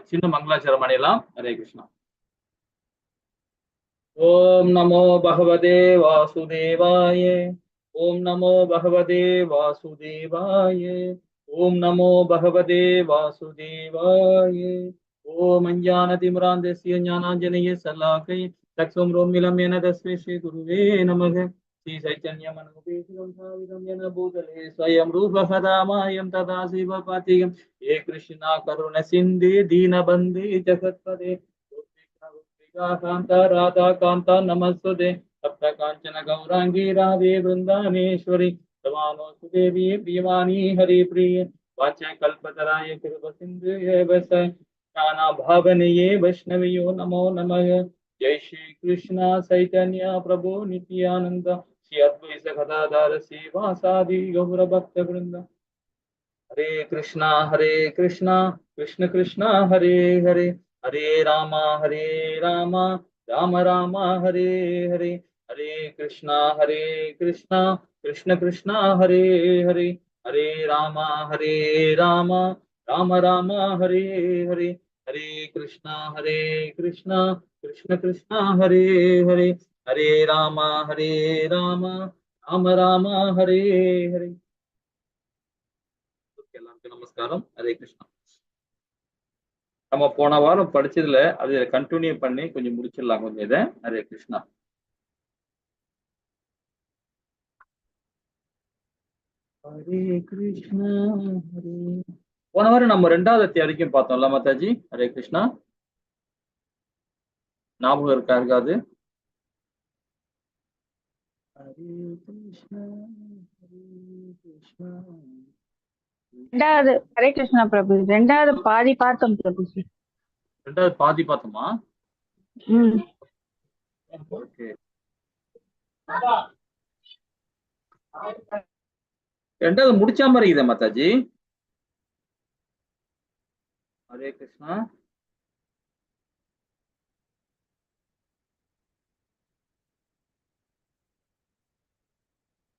சின்ன மங்களாச்சரம் அடையலாம். ஹரே கிருஷ்ணா. ஓம் நமோ பகவதே வாசுதேவாய. ஓம் நமோ பகவதே வாசுதேவாய. ஓம் நமோ பகவதே வாசுதேவாய. ஓம் அஞ்ஞானதிமிராந்தஸ்ய ஞானாஞ்சனய ஸலாகய சக்ஷும்ரோமிலம் येन तस्मै श्री गुरुवे नमः. श्री चैतन्य मनोभीष्टं भावितं येन भूतले स्वयं रूपः मायं तदा शिवपातिकं हे कृष्णा करुण सिन्धे दीनबन्धे जगत्पदे कांता राधा कांता नमस्ते सप्त कांचन गौरांगी राधे वृंदानेश्वरी समानो सुदेवी भीमानी हरि प्रिय वाचा कल्पतराय कृप सिंधु नाना भावनये वैष्णवियो नमो नमः. जय श्री कृष्ण चैतन्य प्रभु नित्यानंद श्री अद्वैत गदाधर श्रीवासादि गौर भक्त वृंद. हरे कृष्णा कृष्ण कृष्णा हरे हरे हरे राम राम राम हरे हरे हरे कृष्णा कृष्ण कृष्णा हरे हरे हरे राम राम राम हरे हरे हरे कृष्णा कृष्ण हरे हरे हरे राम राम हरे हरे. எல்லாருக்கும் நமஸ்காரம். ஹரே கிருஷ்ணா. நம்ம போன வாரம் படிச்சதுல அது கண்டினியூ பண்ணி கொஞ்சம் முடிச்சிடலாம் கொஞ்சம் இதை. ஹரே கிருஷ்ணா. ஹரே கிருஷ்ணா. ஹரே போன வாரம் நம்ம 2வது அத்தியாயம் பார்த்தோம்ல மாதாஜி. ஹரே கிருஷ்ணா. ஞாபகம் இருக்காது? ஹரே கிருஷ்ணா ஹரே கிருஷ்ணா. 2வது ஹரே கிருஷ்ணா பிரபு. 2வது பாதி பார்த்தோம் பிரபுஜி. 2வது பாதி பார்த்தோமா? ஓகே. 2வது முடிச்ச மாதிரி இருக்குதா மாதாஜி? Hare Krishna.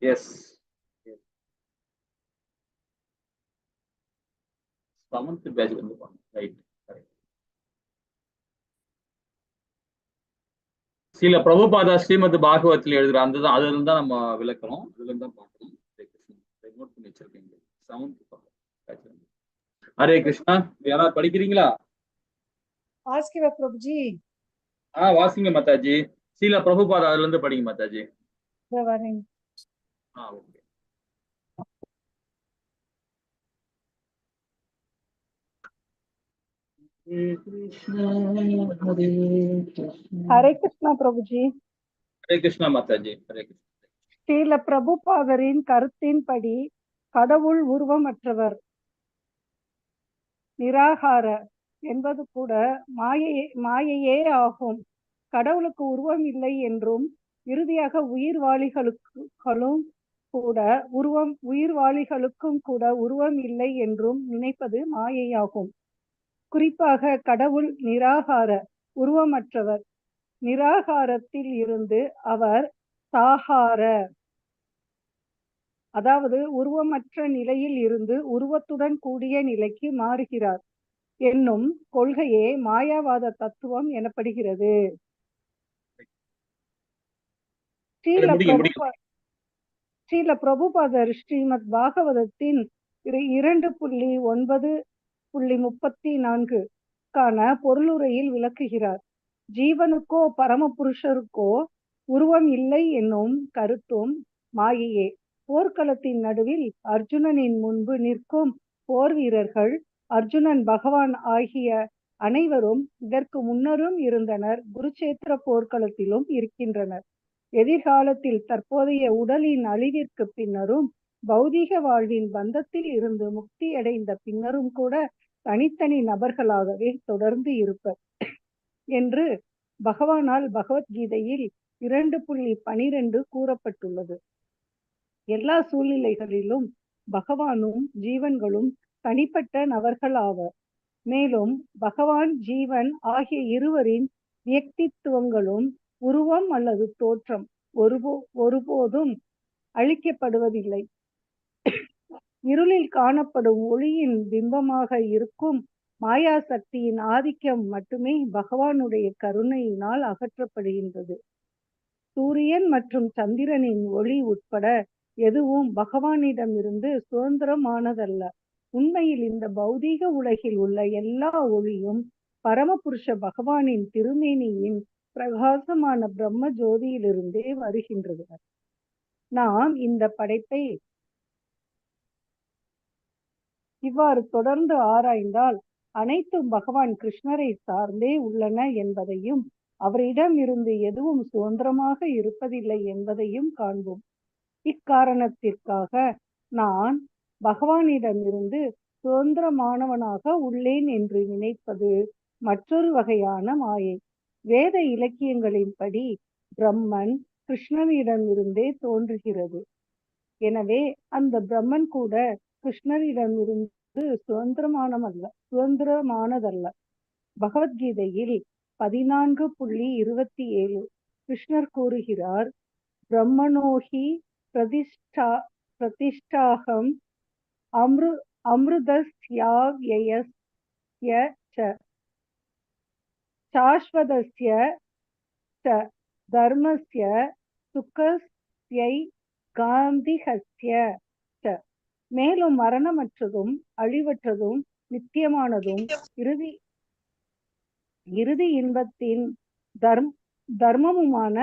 Yes. 7th batch வந்து ரைட். சில பிரபுபாதா ஸ்ரீமத் பாகவத்தில் எழுதுற அந்த தான் அதுல இருந்தா நம்ம விளக்குறோம். அதுல இருந்தா பார்க்கணும். நோட் பண்ணி வச்சிருக்கீங்க. 7th batch. ஹரே கிருஷ்ணா. யாராவது படிக்கிறீங்களா? வாசிக்கவா பிரபுஜி? வாசிங்க மாதாஜி. சீல பிரபுபாதா அதுல இருந்து படிங்க மாதாஜி. ஓகே. ஹரே கிருஷ்ணா பிரபுஜி. ஹரே கிருஷ்ணா மாதாஜி. ஹரே கிருஷ்ணா. ஸ்ரீல பிரபுபாதரின் கருத்தின்படி கடவுள் உருவமற்றவர், நிராகார என்பது கூட மாயையே ஆகும். கடவுளுக்கு உருவம் இல்லை என்றும் இறுதியாக உயிர்வாளிகளுக்கும் கூட உருவம் இல்லை என்றும் நினைப்பது மாயையாகும். குறிப்பாக கடவுள் நிராகார, உருவமற்றவர். நிராகாரத்தில் இருந்து அவர் சாகார, அதாவது உருவமற்ற நிலையில் இருந்து உருவத்துடன் கூடிய நிலைக்கு மாறுகிறார் என்னும் கொள்கையே மாயாவாத தத்துவம் எனப்படுகிறது. ஸ்ரீல பிரபுபாதர் ஸ்ரீமத் பாகவதத்தின் 2.9.34 பொருளுரையில் விளக்குகிறார். ஜீவனுக்கோ பரமபுருஷருக்கோ உருவம் இல்லை என்னும் கருத்தும் மாயையே. போர்க்களத்தின் நடுவில் அர்ஜுனனின் முன்பு நிற்கும் போர் வீரர்கள் அர்ஜுனன், பகவான் ஆகிய அனைவரும் இதற்கு முன்னரும் இருந்தனர், குருச்சேத்திர போர்க்களத்திலும் இருக்கின்றனர். எதிர்காலத்தில் தற்போதைய உடலின் அழிவிற்கு பின்னரும் பௌதீக வாழ்வின் பந்தத்தில் இருந்து முக்தி அடைந்த பின்னரும் கூட தனித்தனி நபர்களாகவே தொடர்ந்து இருப்பர் என்று பகவானால் பகவத்கீதையில் 2.12 கூறப்பட்டுள்ளது. எல்லா சூழ்நிலைகளிலும் பகவானும் ஜீவன்களும் தனிப்பட்ட நபர்கள் ஆவர். மேலும் பகவான் ஜீவன் ஆகிய இருவரின் வியக்தித்துவங்களும் உருவம் அல்லது தோற்றம் ஒருபோதும் அழிக்கப்படுவதில்லை. இருளில் காணப்படும் ஒளியின் பிம்பமாக இருக்கும் மாயா சக்தியின் ஆதிக்கம் மட்டுமே பகவானுடைய கருணையினால் அகற்றப்படுகின்றது. சூரியன் மற்றும் சந்திரனின் ஒளி உட்பட எதுவும் பகவானிடமிருந்து சுதந்திரமானதல்ல. உண்மையில் இந்த பௌதீக உலகில் உள்ள எல்லா ஒளியும் பரமபுருஷ பகவானின் திருமேனியின் பிரகாசமான பிரம்ம ஜோதியிலிருந்தே வருகின்றது. நாம் இந்த படைப்பை இவ்வாறு தொடர்ந்து ஆராய்ந்தால் அனைத்தும் பகவான் கிருஷ்ணரை சார்ந்தே உள்ளன என்பதையும் அவரிடம் இருந்து எதுவும் சுதந்திரமாக இருப்பதில்லை என்பதையும் காண்போம். இக்காரணத்திற்காக நான் பகவானிடமிருந்து சுதந்திரமானவனாக உள்ளேன் என்று நினைப்பது மற்றொரு வகையான மாயை. வேத இலக்கியங்களின்படி பிரம்மன் கிருஷ்ணனிடமிருந்தே தோன்றுகிறது. எனவே அந்த பிரம்மன் கூட கிருஷ்ணரிடமிருந்து சுதந்திரமானதல்ல. பகவத்கீதையில் 14.27 கிருஷ்ணர் கூறுகிறார், பிரம்மணோஹி பிரதிஷ்டாகம் அமிர்தஸ்யாவ்யயஸ்ய ச சாஸ்வதஸ்ய ச தர்மஸ்ய சுகஸ்யை காந்திஹஸ்ய ச. மேலும் மரணமற்றதும் அழிவற்றதும் நித்தியமானதும் இறுதி இன்பத்தின் தர்மமுமான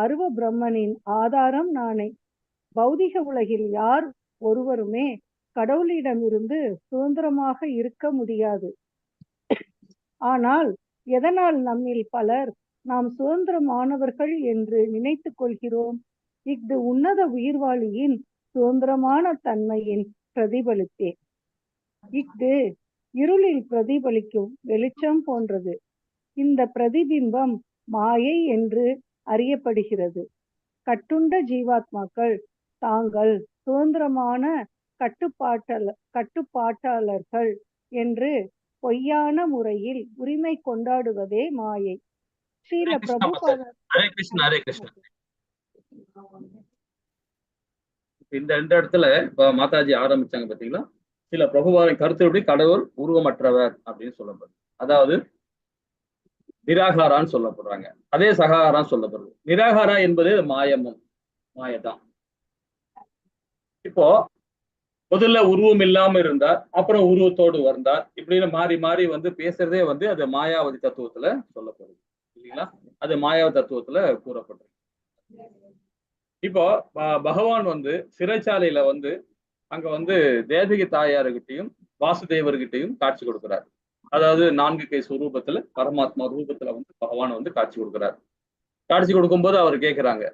அருவ பிரம்மனின் ஆதாரம் நானே. பௌதிக உலகில் யார் ஒருவருமே கடவுளிடமிருந்து சுதந்திரமாக இருக்க முடியாது. ஆனால் எதனால் நம்மில் பலர் நாம் சுதந்திரமானவர்கள் என்று நினைத்துக் கொள்கிறோம்? இஃது உன்னத உயிர்வாளியின் சுதந்திரமான தன்மையின் பிரதிபலித்தே. இஃது இருளில் பிரதிபலிக்கும் வெளிச்சம் போன்றது. இந்த பிரதிபிம்பம் மாயை என்று அறியப்படுகிறது. கட்டுண்ட ஜீவாத்மாக்கள் தாங்கள் சுதந்திரமான கட்டுப்பாட்டாளர்கள் என்று பொய்யான முறையில் உரிமை கொண்டாடுவதே மாயை. ஸ்ரீல பிரபுபாதர் ஹரே கிருஷ்ணா. ஹரே கிருஷ்ணா. இந்த ரெண்டு இடத்துல இப்ப மாதாஜி ஆரம்பிச்சாங்க பாத்தீங்களா, சில பிரபுபாதரின் கருத்துப்படி கடவுள் உருவமற்றவர் அப்படின்னு சொல்லப்படுது. அதாவது நிராகாரான்னு சொல்லப்படுறாங்க. அதே சகாரான்னு சொல்லப்படுது. நிராகாரா என்பது மாயதான். இப்போ முதல்ல உருவம் இல்லாம இருந்தார், அப்புறம் உருவத்தோடு வந்தார், இப்படின்னு மாறி மாறி பேசுறதே அது மாயாவதி தத்துவத்துல சொல்லப்படுது இல்லைங்களா? அது மாயாவதி தத்துவத்துல கூறப்படுது. இப்போ பகவான் சிறைச்சாலையில அங்க தேவகி தாயாருகிட்டையும் வாசுதேவர்கிட்டையும் காட்சி கொடுக்கிறார். அதாவது 4 கை சுரூபத்துல பரமாத்மா ரூபத்துல பகவான் காட்சி கொடுக்கிறார். காட்சி கொடுக்கும்போது அவர் கேட்கிறாங்க,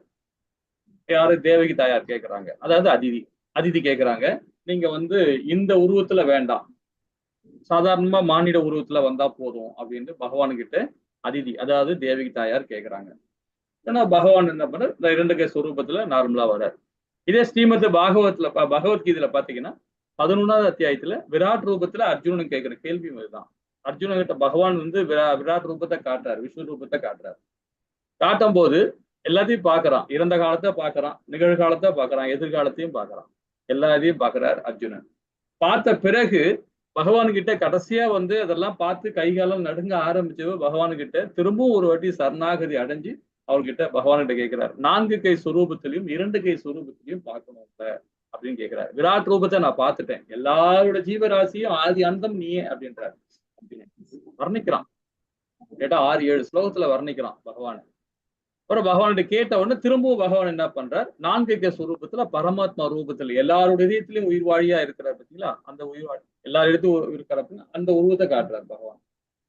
யாரு? தேவகி தாயார் கேட்கிறாங்க. அதாவது அதிதி கேட்கிறாங்க, நீங்க இந்த உருவத்துல வேண்டாம், சாதாரணமா மானிட உருவத்துல வந்தா போதும் அப்படின்னு பகவான்கிட்ட அதிதி அதாவது தேவகி தாயார் கேட்கிறாங்க. ஏன்னா பகவான் என்ன பண்ண இந்த 2 கை சுரூபத்துல நார்மலா வர்றார். இதே ஸ்ரீமத் பகவத்கீதையில பாத்தீங்கன்னா 11வது அத்தியாயத்துல விராட் ரூபத்துல அர்ஜுனன் கேட்கிற கேள்வி இதுதான். அர்ஜுனன் கிட்ட பகவான் விராட் ரூபத்தை காட்டுறாரு, விஷ்ணு ரூபத்தை காட்டுறாரு. காட்டும் போது எல்லாத்தையும் பாக்குறான். இறந்த காலத்தை பாக்குறான், நிகழ்காலத்தை பாக்குறான், எதிர்காலத்தையும் பாக்குறான், எல்லாத்தையும் பாக்குறாரு அர்ஜுனன். பார்த்த பிறகு பகவான் கிட்ட கடைசியா அதெல்லாம் பார்த்து கைகாலம் நடுங்க ஆரம்பிச்சவ பகவான் கிட்ட திரும்பவும் ஒரு வாட்டி சரணாகதி அடைஞ்சு அவர்கிட்ட பகவான்கிட்ட கேட்கிறார், 4 கை சுரூபத்திலையும் 2 கை சுரூபத்திலையும் பார்க்கணும் அப்படின்னு கேட்கிறார். விராட் ரூபத்தை நான் பார்த்துட்டேன், எல்லாரோட ஜீவராசியும் ஆதி அந்தம் நீயே அப்படின்றார். வர்ணிக்கிறான். கேட்டா 6-7 ஸ்லோகத்துல வர்ணிக்கிறான் பகவான். அப்புறம் பகவான்கிட்ட கேட்ட உடனே திரும்பவும் பகவான் என்ன பண்றார், 4 கை சுரூபத்துல பரமாத்மா ரூபத்துல எல்லாரோட இதயத்திலையும் உயிர் வாழியா இருக்கிறார் பார்த்தீங்களா, அந்த உயிர் எல்லா இடத்தும் இருக்கிறப்ப அந்த உருவத்தை காட்டுறார் பகவான்.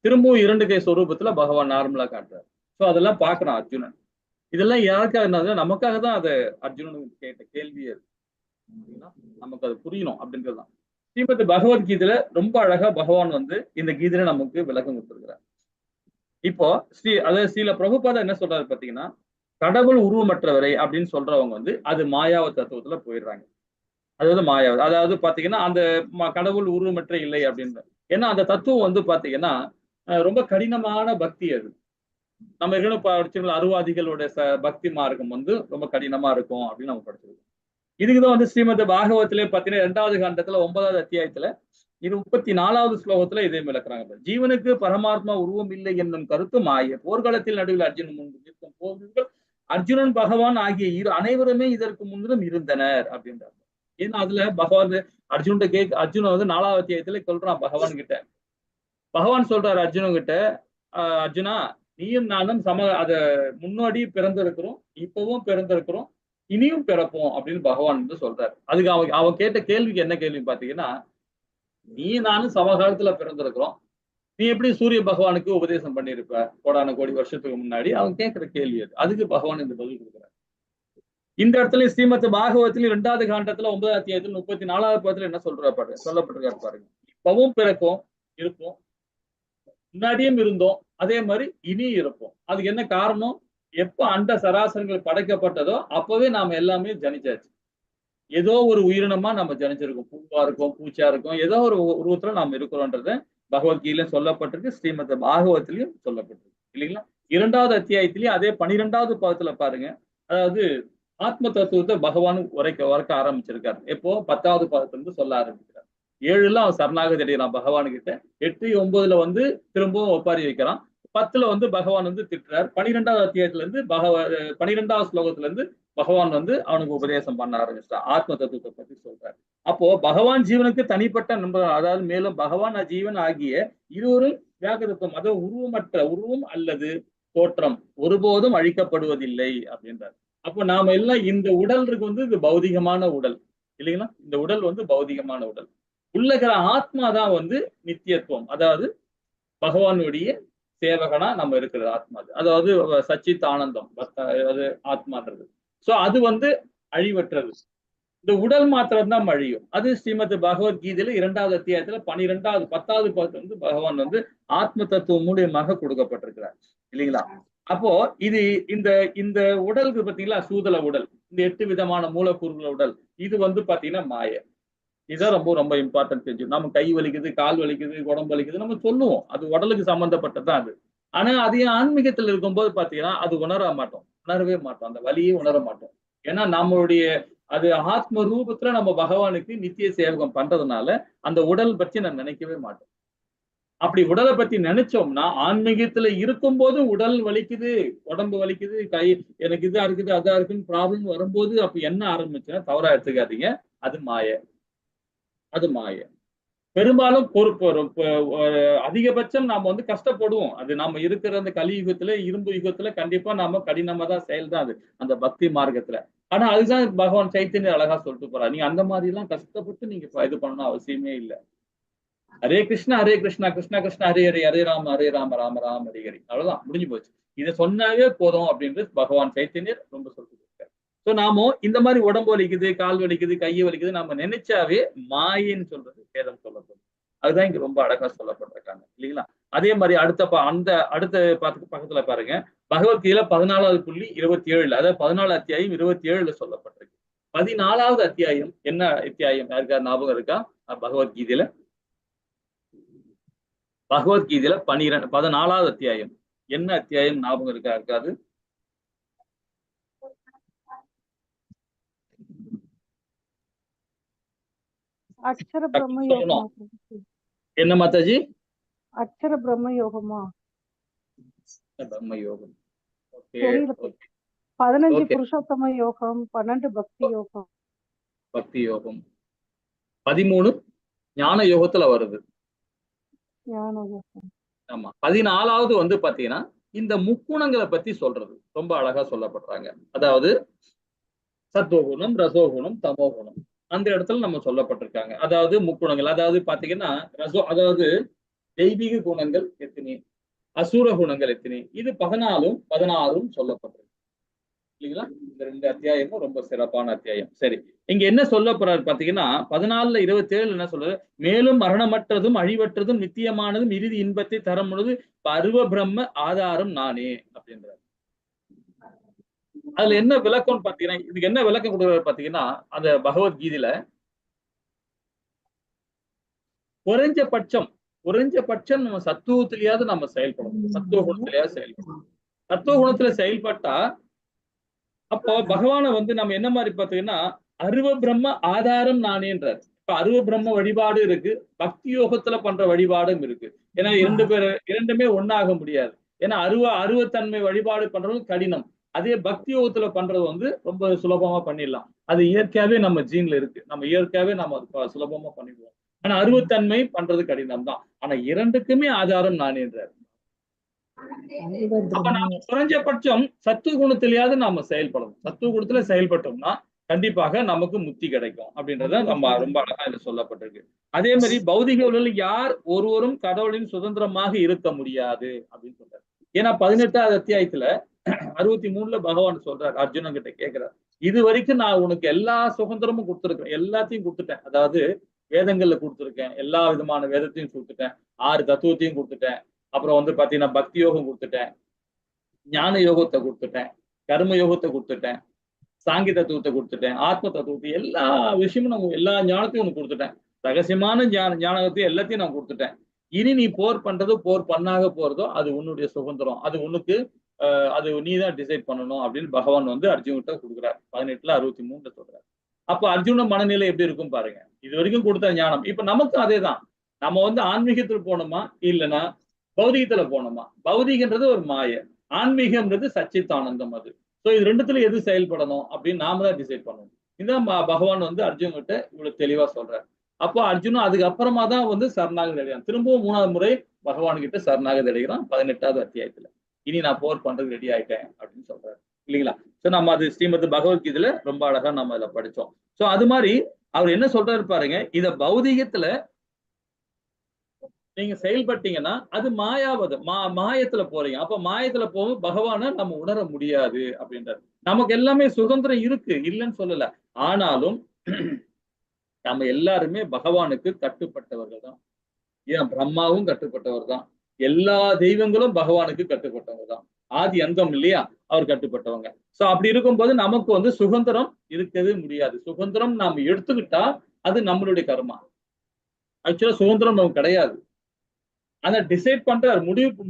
திரும்பவும் 2 கை சுரூபத்துல பகவான் நார்மலா காட்டுறார். ஸோ அதெல்லாம் பார்க்கறான் அர்ஜுனன். இதெல்லாம் யாருக்காக இருந்தா நமக்காக தான் அதை அர்ஜுனனுக்கு கேட்ட கேள்வியே நமக்கு அது புரியணும் அப்படின்றதுதான். ஸ்ரீமத் பகவத்கீதையில ரொம்ப அழகா பகவான் இந்த கீதையில நமக்கு விளக்கம் கொடுத்திருக்கிறார். இப்போ ஸ்ரீல பிரபுபாதா என்ன சொல்றாரு பாத்தீங்கன்னா, கடவுள் உருவமற்றவரை அப்படின்னு சொல்றவங்க வந்து அது மாயாவ தத்துவத்துல போயிடுறாங்க. அதாவது மாயா, அதாவது பாத்தீங்கன்னா அந்த கடவுள் உருவமற்ற இல்லை அப்படின்ற. ஏன்னா அந்த தத்துவம் வந்து பாத்தீங்கன்னா ரொம்ப கடினமான பக்தி அது. நம்ம ஏற்கனவே படிச்சிருக்கோம், அருவாதிகளோட பக்தி மார்க்கம் வந்து ரொம்ப கடினமா இருக்கும் அப்படின்னு நம்ம படிச்சிருக்கோம். இதுக்குதான் வந்து ஸ்ரீமத் பாகவத்திலே பாத்தீங்கன்னா 2வது காண்டத்துல 9வது அத்தியாயத்துல இது 34வது ஸ்லோகத்துல இதே விளக்குறாங்க. ஜீவனுக்கு பரமாத்மா உருவம் இல்லை என்னும் கருத்து மாய. போர்க்களத்தில் நடுவில் அர்ஜுனன் முன்பு நிற்கும் போர்கள் அர்ஜுனன் பகவான் ஆகிய அனைவருமே இதற்கு முன்னும் இருந்தனர் அப்படின்றாங்க. ஏன்னா அதுல பகவான் அர்ஜுனன் வந்து 4வது அத்தியாயத்துல சொல்றான் பகவான் கிட்ட. பகவான் சொல்றாரு அர்ஜுனன் கிட்ட, அர்ஜுனா நீயும் நானும் அத முன்னாடி பிறந்திருக்கிறோம், இப்பவும் பிறந்திருக்கிறோம், இனியும் பிறப்போம் அப்படின்னு பகவான் வந்து சொல்றாரு. அதுக்கு அவன் கேட்ட கேள்விக்கு என்ன கேள்வி பாத்தீங்கன்னா, நீ நானும் சமகாலத்துல பிறந்திருக்கிறோம், நீ எப்படி சூரிய பகவானுக்கு உபதேசம் பண்ணிருப்ப கோடான கோடி வருஷத்துக்கு முன்னாடி? அவன் கேட்கிற கேள்வி அது. அதுக்கு பகவான் இந்த பதில் கொடுக்குறாரு. இந்த இடத்துல ஸ்ரீமத் பாகவத்தில் 2வது காண்டத்துல 9வது அத்தியாயத்தில் 34வது பாதத்துல என்ன சொல்லப்பட்டிருக்காரு பாருங்க. இப்பவும் பிறக்கும், இருப்போம், முன்னாடியும் இருந்தோம், அதே மாதிரி இனியும் இருப்போம். அதுக்கு என்ன காரணம்? எப்ப அண்ட சராசரங்கள் படைக்கப்பட்டதோ அப்பவே நாம எல்லாமே ஜனிச்சாச்சு. ஏதோ ஒரு உயிரினமா நம்ம ஜனிச்சிருக்கோம். பூவா இருக்கும், பூச்சா இருக்கும், ஏதோ ஒரு உருவத்துல நாம இருக்கிறோன்றத பகவத்கீதையில சொல்லப்பட்டிருக்கு, ஸ்ரீமத் பாகவத்திலையும் சொல்லப்பட்டிருக்கு இல்லைங்களா? 2வது அத்தியாயத்திலேயே அதே 12வது பாதத்துல பாருங்க. அதாவது ஆத்ம தத்துவத்தை பகவான் உரைக்க ஆரம்பிச்சிருக்காரு. எப்போ 10வது பாதத்துல இருந்து சொல்ல ஆரம்பிக்கிறார். 7ல அவன் சரணாகதி அடைகிறான் பகவான் கிட்ட. 8, 9ல வந்து திரும்பவும் ஒப்பாரி வைக்கிறான். 10ல வந்து பகவான் வந்து திட்டுறார். 12வது அத்தியாயத்துல இருந்து 12வது ஸ்லோகத்துல இருந்து பகவான் வந்து அவனுக்கு உபதேசம் பண்ண ஆரம்பிச்சிட்டான். ஆத்ம தத்துவத்தை பத்தி சொல்றாரு. அப்போ பகவான் ஜீவனுக்கு தனிப்பட்ட நண்பர், அதாவது மேலும் பகவான் ஜீவன் ஆகிய இருவரும் வியாகதத்துவம், அதாவது உருவம் அல்லது தோற்றம் ஒருபோதும் அழிக்கப்படுவதில்லை அப்படின்றார். அப்போ நாம எல்லாம் இந்த உடல் இருக்கு வந்து இது பௌதிகமான உடல் இல்லைங்களா? இந்த உடல் வந்து பௌதிகமான உடல். உள்ளகிற ஆத்மா தான் வந்து நித்தியத்துவம், அதாவது பகவானுடைய சேவகனா நம்ம இருக்கிறது ஆத்மா. அதாவது சச்சித் ஆனந்தம், அது ஆத்மான்றது. சோ அது வந்து அழிவற்றது. இந்த உடல் மாத்திரம் தான் அழியும். அது ஸ்ரீமத் பகவத்கீதையில 2வது அத்தியாயத்துல 10வது பாதத்துல வந்து பகவான் வந்து ஆத்ம தத்துவம் மூலியமாக கொடுக்கப்பட்டிருக்கிறார் இல்லைங்களா? அப்போ இது இந்த இந்த உடலுக்கு பாத்தீங்களா, சூதல உடல், இந்த 8 விதமான மூலக்கூறுகள உடல், இது வந்து பாத்தீங்கன்னா மாய. இதுதான் ரொம்ப ரொம்ப இம்பார்ட்டன்ட் தெரிஞ்சு. நம்ம கை வலிக்குது, கால் வலிக்குது, உடம்பு வலிக்குது நம்ம சொல்லுவோம், அது உடலுக்கு சம்பந்தப்பட்டதுதான் அது. ஆனா அது ஆன்மீகத்துல இருக்கும்போது பாத்தீங்கன்னா அது உணரவே மாட்டோம், அந்த வலியே உணர மாட்டோம். ஏன்னா நம்மளுடைய அது ஆத்ம ரூபத்துல நம்ம பகவானுக்கு நித்திய சேவகம் பண்றதுனால அந்த உடல் பற்றி நான் நினைக்கவே மாட்டோம். அப்படி உடலை பத்தி நினைச்சோம்னா ஆன்மீகத்துல இருக்கும் போது உடல் வலிக்குது, உடம்பு வலிக்குது, கை எனக்கு இதா இருக்குது அதா இருக்குன்னு ப்ராப்ளம் வரும்போது அப்ப என்ன ஆரம்பிச்சுன்னா தவறா எடுத்துக்காதீங்க, அது மாய. பெரும்பாலும் அதிகபட்சம் நாம வந்து கஷ்டப்படுவோம். அது நாம இருக்கிற அந்த கலியுகத்துல, இரும்பு யுகத்துல கண்டிப்பா நாம கடினமா தான் செயல் தான் அது, அந்த பக்தி மார்க்கத்துல. ஆனா அதுதான் பகவான் சைத்தன்ய அழகா சொல்லிட்டு போறாரு, நீங்க அந்த மாதிரி எல்லாம் கஷ்டப்பட்டு நீங்க இது பண்ணணும் அவசியமே இல்லை. ஹரே கிருஷ்ணா கிருஷ்ணா கிருஷ்ணா ஹரே ஹரே, ஹரே ராம ராம ராம ஹரே ஹரி. அவ்வளவுதான், முடிஞ்சு போச்சு. இதை சொன்னாவே போதும் அப்படின்றது பகவான் சைத்தன்யர் ரொம்ப சொல்லிட்டு இருக்காரு. சோ நாம இந்த மாதிரி உடம்பு வலிக்குது, கால் வலிக்குது, கையை வலிக்குது நம்ம நினைச்சாவே மாயின்னு சொல்றது வேதம் சொல்லப்படும். அதுதான் இங்க ரொம்ப அழகா சொல்லப்பட்டிருக்காங்க இல்லைங்களா? அதே மாதிரி அடுத்த பக்கத்துல பாருங்க, பகவத்கீதை 14.27, அதாவது 14 அத்தியாயம் 27ல சொல்லப்பட்டிருக்கு. 14வது அத்தியாயம் என்ன அத்தியாயம் யாருக்கா ஞாபகம் இருக்கா? பகவத்கீதையில 14வது அத்தியாயம் என்ன அத்தியாயம் ஞாபகம் இருக்கா இருக்காது? அக்ஷர பிரம்ம யோகமா? என்ன மாதாஜி? அக்ஷர பிரம்ம யோகமா? பிரம்ம யோகம். 15 புருஷோத்தம யோகம், 12 பக்தி யோகம், 13 ஞான யோகத்துல வருது. ஆமா, 14வது வந்து பாத்தீங்கன்னா இந்த முக்குணங்களை பத்தி சொல்றது ரொம்ப அழகா சொல்லப்படுறாங்க. அதாவது சத்துவகுணம், ரசோகுணம், தமோகுணம், அந்த இடத்துல நம்ம சொல்லப்பட்டிருக்காங்க. அதாவது முக்குணங்கள், அதாவது பாத்தீங்கன்னா அதாவது தெய்வீக குணங்கள் எத்தனை, அசுர குணங்கள் எத்தனை, இது 14 சொல்லப்பட்டிருக்கு இல்லைங்களா? இந்த 2 அத்தியாயமும் ரொம்ப சிறப்பான அத்தியாயம். சரி, இங்க என்ன சொல்ல போறாரு பாத்தீங்கன்னா 14:27 என்ன சொல்றது, மேலும் மரணமற்றதும் அழிவற்றதும் நித்தியமானதும் இறுதி இன்பத்தை தர முழுது பருவ பிரம்ம ஆதாரம் நானே அப்படின்றார். அதுல என்ன விளக்கம்னு பாத்தீங்கன்னா, இதுக்கு என்ன விளக்கம் கொடுக்குறாரு பாத்தீங்கன்னா, அந்த பகவத்கீதையில குறைஞ்சபட்சம் நம்ம சத்துவத்திலேயாவது நம்ம செயல்படணும். சத்துவ குணத்திலேயாவது செயல்படணும். சத்துவ குணத்துல செயல்பட்டா அப்போ பகவானை வந்து நம்ம என்ன மாதிரி பாத்தீங்கன்னா, அருவ பிரம்ம ஆதாரம் நானேன்றார். இப்ப அருவ பிரம்ம வழிபாடு இருக்கு, பக்தி யோகத்துல பண்ற வழிபாடும் இருக்கு. ஏன்னா இரண்டுமே ஒண்ணாக முடியாது. ஏன்னா அருவத்தன்மை வழிபாடு பண்றது கடினம். அதே பக்தி யோகத்துல பண்றது வந்து ரொம்ப சுலபமா பண்ணிடலாம். அது இயற்கையாவே நம்ம ஜீன்ல இருக்கு. நம்ம இயற்கையாவே நம்ம அது சுலபமா பண்ணிடுவோம். ஆனா அருவத்தன்மை பண்றது கடினம் தான். ஆனா இரண்டுக்குமே ஆதாரம் நானேன்றார். அப்ப நாம குறைஞ்சபட்சம் சத்துவ குணத்திலேயாவது நாம செயல்படணும். சத்துவ குணத்துல செயல்பட்டோம்னா கண்டிப்பாக நமக்கு முக்தி கிடைக்கும் அப்படின்றத நம்ம ரொம்ப அழகா இதுல சொல்லப்பட்டிருக்கு. அதே மாதிரி பௌதிக உலகில் யார் ஒருவரும் கடவுளின் சுதந்திரமாக இருக்க முடியாது அப்படின்னு சொல்றாரு. ஏன்னா 18வது அத்தியாயத்துல 63ல பகவான் சொல்றாரு, அர்ஜுனன் கிட்ட கேட்கிறார், இது வரைக்கும் நான் உனக்கு எல்லா சுதந்திரமும் கொடுத்துருக்கேன், எல்லாத்தையும் கொடுத்துட்டேன். அதாவது வேதங்கள்ல கொடுத்துருக்கேன், எல்லா விதமான வேதத்தையும் கொடுத்துட்டேன், 6 தத்துவத்தையும் கொடுத்துட்டேன், அப்புறம் வந்து பாத்தீங்கன்னா பக்தி யோகம் கொடுத்துட்டேன், ஞான யோகத்தை கொடுத்துட்டேன், கர்ம யோகத்தை கொடுத்துட்டேன், சாங்கி தத்துவத்தை கொடுத்துட்டேன், ஆத்ம தத்துவத்தை எல்லா விஷயமும் நம்ம எல்லா ஞானத்தையும் உனக்கு கொடுத்துட்டேன், ரகசியமான ஞானத்தையும் எல்லாத்தையும் நான் கொடுத்துட்டேன். இனி நீ போர் பண்றதோ போர் பண்ணாக போறதோ அது உன்னுடைய சுதந்திரம், அது உனக்கு அது நீ தான் டிசைட் பண்ணணும் அப்படின்னு பகவான் வந்து அர்ஜுன்கிட்ட கொடுக்குறாரு. 18ல 63 சொல்றாரு. அப்ப அர்ஜுன மனநிலை எப்படி இருக்கும் பாருங்க. இது வரைக்கும் கொடுத்த ஞானம் இப்ப நமக்கும் அதே தான். நம்ம வந்து ஆன்மீகத்துல போனோமா இல்லைன்னா பௌதிகத்துல போனோமா? பௌதிகன்றது ஒரு மாய, ஆன்மீகம்ன்றது சச்சித்தானந்தம். அது சோ இது ரெண்டுத்துல எது செயல்படணும் அப்படின்னு நாம தான் டிசைட் பண்ணணும். இதான் பகவான் வந்து அர்ஜுன் கிட்ட இவ்வளவு தெளிவா சொல்றாரு. அப்போ அர்ஜுனும் அதுக்கு அப்புறமா தான் வந்து சரணாகதி அடைகிறான். திரும்பவும் 3வது முறை பகவான் கிட்ட சரணாகதி அடைகிறான் 18வது அத்தியாயத்துல. இனி நான் போர் பண்றது ரெடி ஆயிட்டேன் அப்படின்னு சொல்றாரு இல்லைங்களா? சோ நம்ம அது ஸ்ரீமத் பகவத்கீதையில ரொம்ப அழகா நம்ம அதை படிச்சோம். சோ அது மாதிரி அவர் என்ன சொல்றாரு பாருங்க, இத பௌதிகத்துல நீங்க செயல்பட்டீங்கன்னா அது மாயாவதம், மாயத்துல போறீங்க. அப்ப மாயத்துல போகும் பகவான நம்ம உணர முடியாது அப்படின்றாரு. நமக்கு எல்லாமே சுதந்திரம் இருக்கு, இல்லைன்னு சொல்லல. ஆனாலும் நம்ம எல்லாருமே பகவானுக்கு கட்டுப்பட்டவர்கள் தான். ஏன் பிரம்மாவும் கட்டுப்பட்டவர் தான், எல்லா தெய்வங்களும் பகவானுக்கு கட்டுப்பட்டவங்க தான். ஆதி அந்தம் இல்லையா, அவர் கட்டுப்பட்டவங்க. சோ அப்படி இருக்கும்போது நமக்கு வந்து சுதந்திரம் இருக்கவே முடியாது. சுதந்திரம் நாம எடுத்துக்கிட்டா அது நம்மளுடைய கர்மா. ஆக்சுவலா சுதந்திரம் நமக்கு கிடையாது. ஆனா டிசைட் பண்றாரு,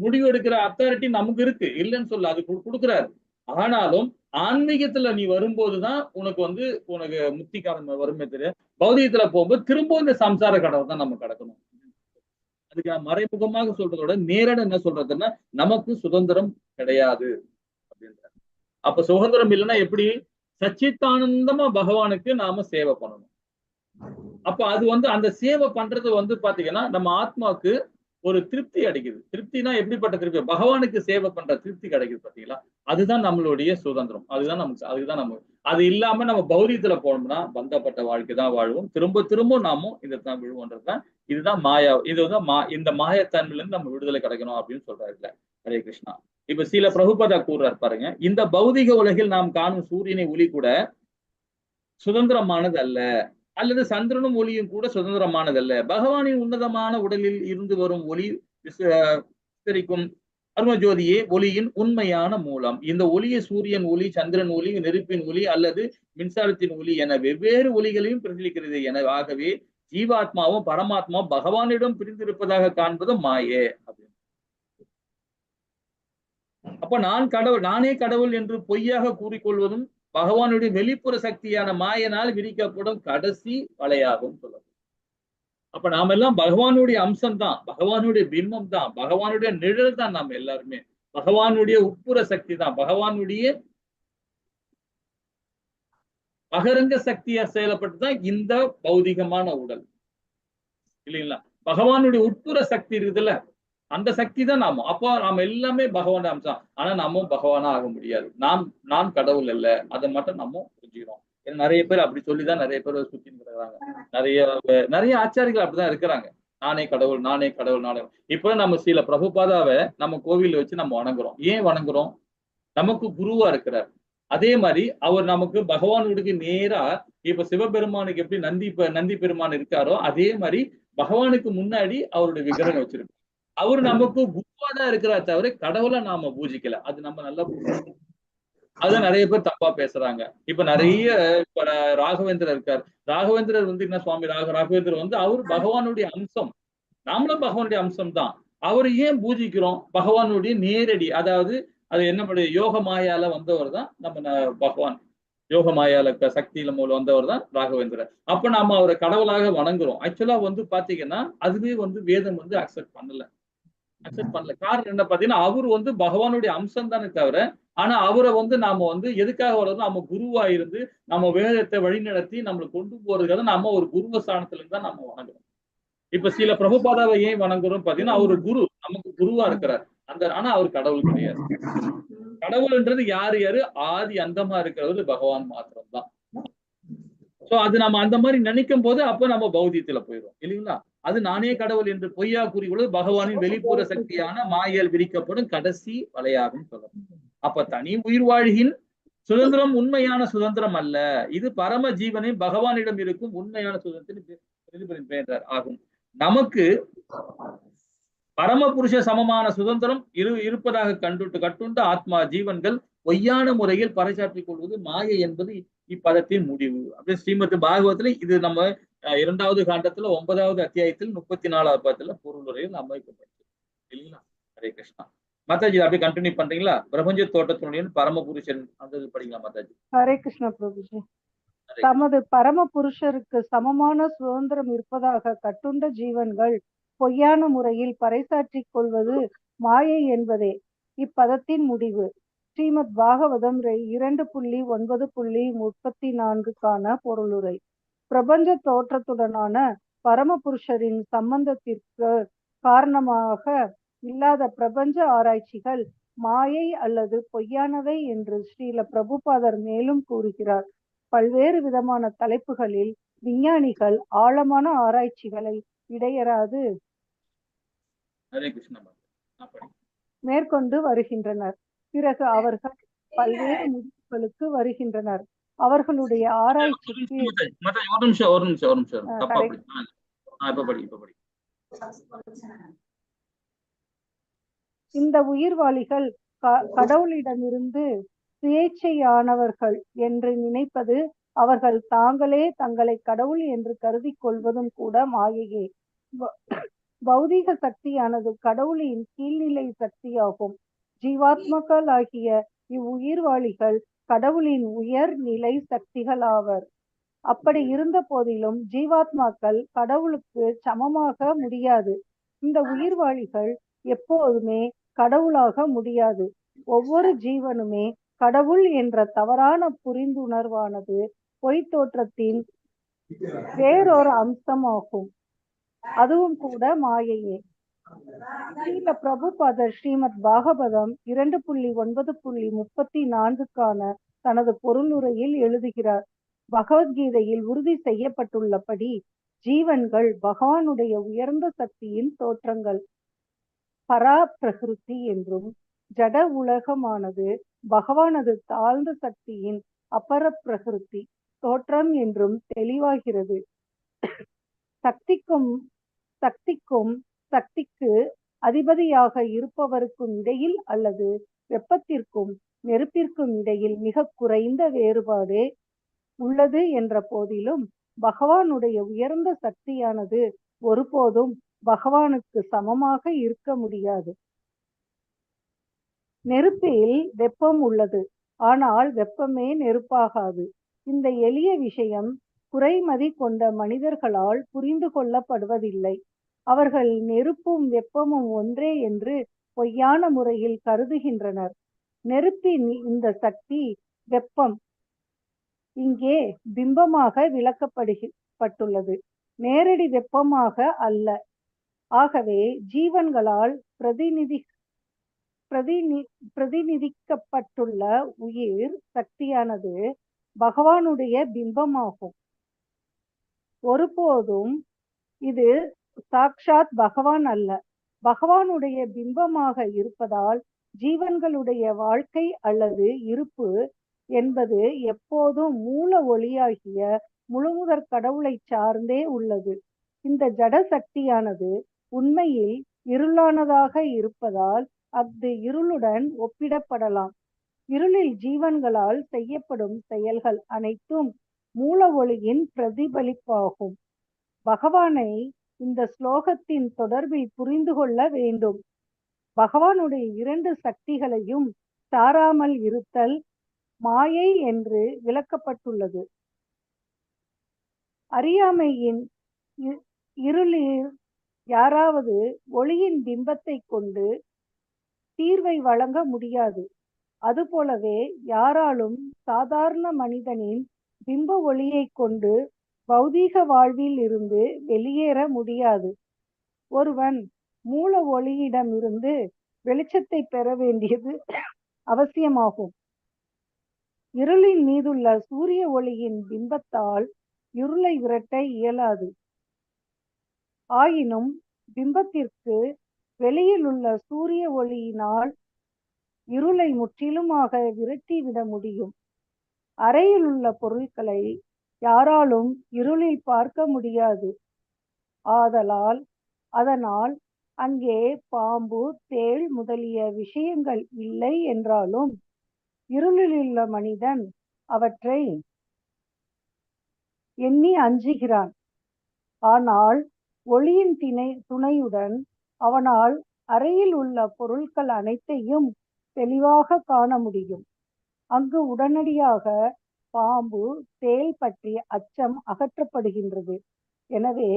முடிவு எடுக்கிற அத்தாரிட்டி நமக்கு இருக்கு, இல்லைன்னு சொல்ல, அது கொடுக்குறாரு. ஆனாலும் ஆன்மீகத்துல நீ வரும்போதுதான் உனக்கு வந்து உனக்கு முக்திக்காரன் வருமே தெரியும். பௌதிகத்துல போகும்போது திரும்ப இந்த சம்சார கடவை தான் நம்ம கடக்கணும். அதுக்கு மறைமுகமாக சொல்றதோட நேரடி என்ன சொல்றதுன்னா நமக்கு சுதந்திரம் கிடையாது அப்படின்றாரு. அப்ப சுதந்திரம் இல்லைன்னா எப்படி? சச்சித்தானந்தமா பகவானுக்கு நாம சேவை பண்ணணும். அப்ப அது வந்து அந்த சேவை பண்றது வந்து பாத்தீங்கன்னா நம்ம ஆத்மாவுக்கு ஒரு திருப்தி அடைக்குது. திருப்தினா எப்படிப்பட்ட திருப்தி? பகவானுக்கு சேவை பண்ற திருப்தி கிடைக்குது பாத்தீங்களா? அதுதான் நம்மளுடைய சுதந்திரம். அதுதான் நம்ம அது இல்லாம நம்ம பௌரியத்துல போனோம்னா பந்தப்பட்ட வாழ்க்கை தான் வாழ்வோம். திரும்ப திரும்ப நாமும் இதைத்தான் விழுவோன்றதுதான். இதுதான் மாயா. இதுதான் இந்த மாயத்தன்மையில இருந்து நம்ம விடுதலை கிடைக்கணும் அப்படின்னு சொல்றாருல. ஹரே கிருஷ்ணா. இப்ப சில பிரபுபதா கூறுறாரு பாருங்க, இந்த பௌதிக உலகில் நாம் காணும் சூரியனை ஒளி கூட சுதந்திரமானது அல்ல, அல்லது சந்திரனும் ஒளியும் கூட சுதந்திரமானதல்ல. பகவானின் உன்னதமான உடலில் இருந்து வரும் ஒளி விஸ்தரிக்கும் அருணஜோதியே ஒளியின் உண்மையான மூலம். இந்த ஒளியை சூரியன் ஒளி, சந்திரன் ஒளி, நெருப்பின் ஒளி அல்லது மின்சாரத்தின் ஒளி என வெவ்வேறு ஒளிகளையும் பிரதிபலிக்கிறது. என ஆகவே ஜீவாத்மாவும் பரமாத்மாவும் பகவானிடம் பிரிந்திருப்பதாக காண்பது மாயே அப்படின்னு. அப்ப நானே கடவுள் என்று பொய்யாக கூறிக்கொள்வதும் பகவானுடைய வெளிப்புற சக்தியான மாயனால் விரிக்கப்படும் கடைசி வலையாகும் சொல்லணும். அப்ப நாம எல்லாம் பகவானுடைய அம்சம் தான், பகவானுடைய பிம்பம் தான், பகவானுடைய நிழல் தான். நாம எல்லாருமே பகவானுடைய உட்புற சக்தி தான், பகவானுடைய அகரங்க சக்தியா செயல்பட்டுதான் இந்த பௌதிகமான உடல் இல்லைங்களா? பகவானுடைய உட்புற சக்தி இருக்குதுல்ல, அந்த சக்தி தான் நாம. அப்போ நாம எல்லாமே பகவான் அம்சம். ஆனா நாமும் பகவானா ஆக முடியாது. நான் கடவுள் அல்ல, அதை மட்டும் நம்ம புரிஞ்சுக்கிறோம். நிறைய பேர் அப்படி சொல்லிதான் நிறைய பேர் சுத்தின்னு இருக்கிறாங்க. நிறைய ஆச்சாரிகள் அப்படிதான் இருக்கிறாங்க. நானே கடவுள், நானே கடவுள், நானே. இப்ப நம்ம சில பிரபுபாதாவை நம்ம கோவில்ல வச்சு நம்ம வணங்குறோம். ஏன் வணங்குறோம்? நமக்கு குருவா இருக்கிறார். அதே மாதிரி அவர் நமக்கு பகவானுக்கு நேரா, இப்ப சிவபெருமானுக்கு எப்படி நந்தி பெருமான் இருக்காரோ அதே மாதிரி பகவானுக்கு முன்னாடி அவருடைய விக்கிரகம் வச்சிருக்கோம். அவர் நமக்கு குருவா தான் இருக்கிறார் தவிர கடவுளை நாம பூஜிக்கல. அது நம்ம நல்லா அதான் நிறைய பேர் தப்பா பேசுறாங்க. இப்ப நிறைய இப்ப ராகவேந்திரர் இருக்கார். ராகவேந்திரர் வந்து என்ன சுவாமி ராகவேந்திரர் வந்து அவர் பகவானுடைய அம்சம். நாமளும் பகவானுடைய அம்சம் தான். அவரை ஏன் பூஜிக்கிறோம்? பகவானுடைய நேரடி, அதாவது அது என்ன யோக மாயால வந்தவர் தான் பகவான். யோக மாயால சக்தியில மூலம் வந்தவர் தான் ராகவேந்திரர். அப்ப நாம அவரை கடவுளாக வணங்குறோம். ஆக்சுவலா வந்து பாத்தீங்கன்னா அதுவே வந்து வேதம் வந்து அக்செப்ட் பண்ணல. காரணம் என்ன பாத்தீங்கன்னா அவர் வந்து பகவானுடைய அம்சம் தானே தவிர, ஆனா அவரை வந்து நாம வந்து எதுக்காக வளர்றோம்? நம்ம குருவா இருந்து நம்ம வேதத்தை வழிநடத்தி நம்மளை கொண்டு போறதுக்காக நாம ஒரு குருவ ஸ்தானத்துல இருந்து தான் நம்ம வணங்குறோம். இப்ப சில பிரபுபாதாவை ஏன் வணங்குறோம் பாத்தீங்கன்னா அவரு குரு, நமக்கு குருவா இருக்கிறார். ஆனா அவர் கடவுள் கிடையாது. கடவுள்ன்றது யாரு? ஆதி அந்தமா இருக்கிறது பகவான் மாத்திரம் தான். சோ அது நம்ம அந்த மாதிரி நினைக்கும் போது அப்ப நம்ம பௌத்தியத்துல போயிடும் இல்லைங்களா? அது நானே கடவுள் என்று பொய்யா கூறியுள்ளது பகவானின் வெளிப்புற சக்தியான மாயல் விரிக்கப்படும் கடைசி வலையாகும் சொல்லணும். அப்ப தனி உயிர் வாழ்கின் சுதந்திரம் உண்மையான சுதந்திரம் அல்ல. இது பரம ஜீவனின் பகவானிடம் இருக்கும் உண்மையான சுதந்திரம் ஆகும். நமக்கு பரமபுருஷ சமமான சுதந்திரம் இருப்பதாக கட்டுண்ட ஆத்மா ஜீவன்கள் பொய்யான முறையில் பறைசாற்றிக் கொள்வது மாயை என்பது இப்பதத்தின் முடிவு. அப்படி ஸ்ரீமத் பாகவத்துல இது நம்ம 2வது காண்டத்துல 9வது அத்தியாயத்தில் 34வது பதத்துல பொருளுரையில் அமைக்கப்பட்டது இல்லைங்களா? ஹரே கிருஷ்ணா. மாதாஜி அப்படியே கண்டினியூ பண்றீங்களா? பிரபஞ்ச தோட்டத்தினுடைய பரமபுருஷன் அந்த படிக்கலாம் மாதாஜி. ஹரே கிருஷ்ணா பிரபுஜி. தமது பரம புருஷருக்கு சமமான சுதந்திரம் இருப்பதாக கட்டுண்ட ஜீவன்கள் பொய்யான முறையில் பறைசாற்றிக் கொள்வது மாயை என்பதே இப்பதத்தின் முடிவு. ஸ்ரீமத் பாகவதம் 2.9.34 பொருளுரை. பிரபஞ்ச தோற்றத்துடனான பரமபுருஷரின் சம்பந்தத்திற்கு காரணமாக இல்லாத பிரபஞ்ச ஆராய்ச்சிகள் மாயை அல்லது பொய்யானவை என்று ஸ்ரீல பிரபுபாதர் மேலும் கூறுகிறார். பல்வேறு விதமான தலைப்புகளில் விஞ்ஞானிகள் ஆழமான ஆராய்ச்சிகளை இடையறாது மேற்கொண்டு வருகின்றனர். பிறகு அவர்கள் பல்வேறு முடிவுகளுக்கு வருகின்றனர். அவர்களுடைய ஆராய்ச்சிக்கு இந்த உயிர்வாளிகள் கடவுளிடமிருந்து சுயேச்சையானவர்கள் என்று நினைப்பது, அவர்கள் தாங்களே தங்களை கடவுள் என்று கருதி கொள்வதும் கூட மாயையே. பௌதீக சக்தியானது கடவுளின் கீழ்நிலை சக்தியாகும். ஜீவாத்மக்கள் ஆகிய இவ்வுயிர்வாளிகள் கடவுளின் உயர் நிலை சக்திகள் ஆவர். அப்படி இருந்த போதிலும் ஜீவாத்மாக்கள் கடவுளுக்கு சமமாக முடியாது. இந்த உயிர்வாளிகள் எப்போதுமே கடவுளாக முடியாது. ஒவ்வொரு ஜீவனுமே கடவுள் என்ற தவறான புரிந்துணர்வானது பொய் தோற்றத்தின் வேறொரு அம்சமாகும். அதுவும் கூட மாயையே. ஸ்ரீல பிரபுபாதர் ஸ்ரீமத் பாகவதம் 2.9.34 தனது பொருளுரையில் எழுதுகிறார். பகவத்கீதையில் உறுதி செய்யப்பட்டுள்ளபடி ஜீவன்கள் பகவானுடைய உயர்ந்த சக்தியின் தோற்றங்கள். பரா பிரகிருதி என்றும் ஜட உலகமானது பகவானது தாழ்ந்த சக்தியின் அபர பிரகிருதி தோற்றம் என்றும் தெளிவாகிறது. சக்திக்கு அதிபதியாக இருப்பவருக்கும் இடையில் அல்லது வெப்பத்திற்கும் நெருப்பிற்கும் இடையில் மிக குறைந்த வேறுபாடே உள்ளது என்ற போதிலும் பகவானுடைய உயர்ந்த சக்தியானது ஒருபோதும் பகவானுக்கு சமமாக இருக்க முடியாது. நெருப்பில் வெப்பம் உள்ளது, ஆனால் வெப்பமே நெருப்பாகாது. இந்த எளிய விஷயம் குறைமதி கொண்ட மனிதர்களால் புரிந்து கொள்ளப்படுவதில்லை. அவர்கள் நெருப்பும் வெப்பமும் ஒன்றே என்று பொய்யான முறையில் கருதுகின்றனர். நெருப்பின் இந்த சக்தி வெப்பம் இங்கே பிம்பமாக விளக்கப்பட்டுள்ளது, நேரடி வெப்பமாக அல்ல. ஆகவே ஜீவன்களால் பிரதிநிதிக்கப்பட்டுள்ள உயிர் சக்தியானது பகவானுடைய பிம்பமாகும். ஒருபோதும் இது சாக்ஷாத் பகவான் அல்ல. பகவானுடைய பிம்பமாக இருப்பதால் ஜீவன்களுடைய வாழ்க்கை அல்லது இருப்பு என்பது எப்போதும் மூல ஒளியாகிய முழுமுதற் கடவுளை சார்ந்தே உள்ளது. இந்த ஜட சக்தியானது உண்மையில் இருளானதாக இருப்பதால் அது இருளுடன் ஒப்பிடப்படலாம். இருளில் ஜீவன்களால் செய்யப்படும் செயல்கள் அனைத்தும் மூல ஒளியின் பிரதிபலிப்பாகும். பகவானை இந்த ஸ்லோகத்தின் தொடர்பில் புரிந்து கொள்ள வேண்டும். பகவானுடைய 2 சக்திகளையும் சாராமல் இருத்தல் மாயை என்று விளக்கப்பட்டுள்ளது. அறியாமையின் இருளில் யாராவது ஒளியின் பிம்பத்தை கொண்டு தீர்வை வழங்க முடியாது. அதுபோலவே யாராலும் சாதாரண மனிதனின் பிம்ப ஒளியை கொண்டு பௌதீக வாழ்வில் இருந்து வெளியேற முடியாது. ஒருவன் மூல ஒளியிடம் இருந்து வெளிச்சத்தை பெற வேண்டியது அவசியமாகும். இருளின் மீதுள்ள சூரிய ஒளியின் பிம்பத்தால் இருளை விரட்ட இயலாது. ஆயினும் பிம்பத்திற்கு வெளியில் உள்ள சூரிய ஒளியினால் இருளை முற்றிலுமாக விரட்டிவிட முடியும். அறையில் உள்ள பொருட்களை யாராலும் இருளில் பார்க்க முடியாது. அதனால் அங்கே பாம்பு, தேள் முதலிய விஷயங்கள் இல்லை என்றாலும் இருளில் உள்ள மனிதன் அவற்றை எண்ணி அஞ்சுகிறான். ஆனால் ஒளியின் துணையுடன் அவனால் அறையில் உள்ள பொருட்கள் அனைத்தையும் தெளிவாக காண முடியும். அங்கு உடனடியாக பாம்பு, தேள் பற்றிய அச்சம் அகற்றப்படுகின்றது. எனவே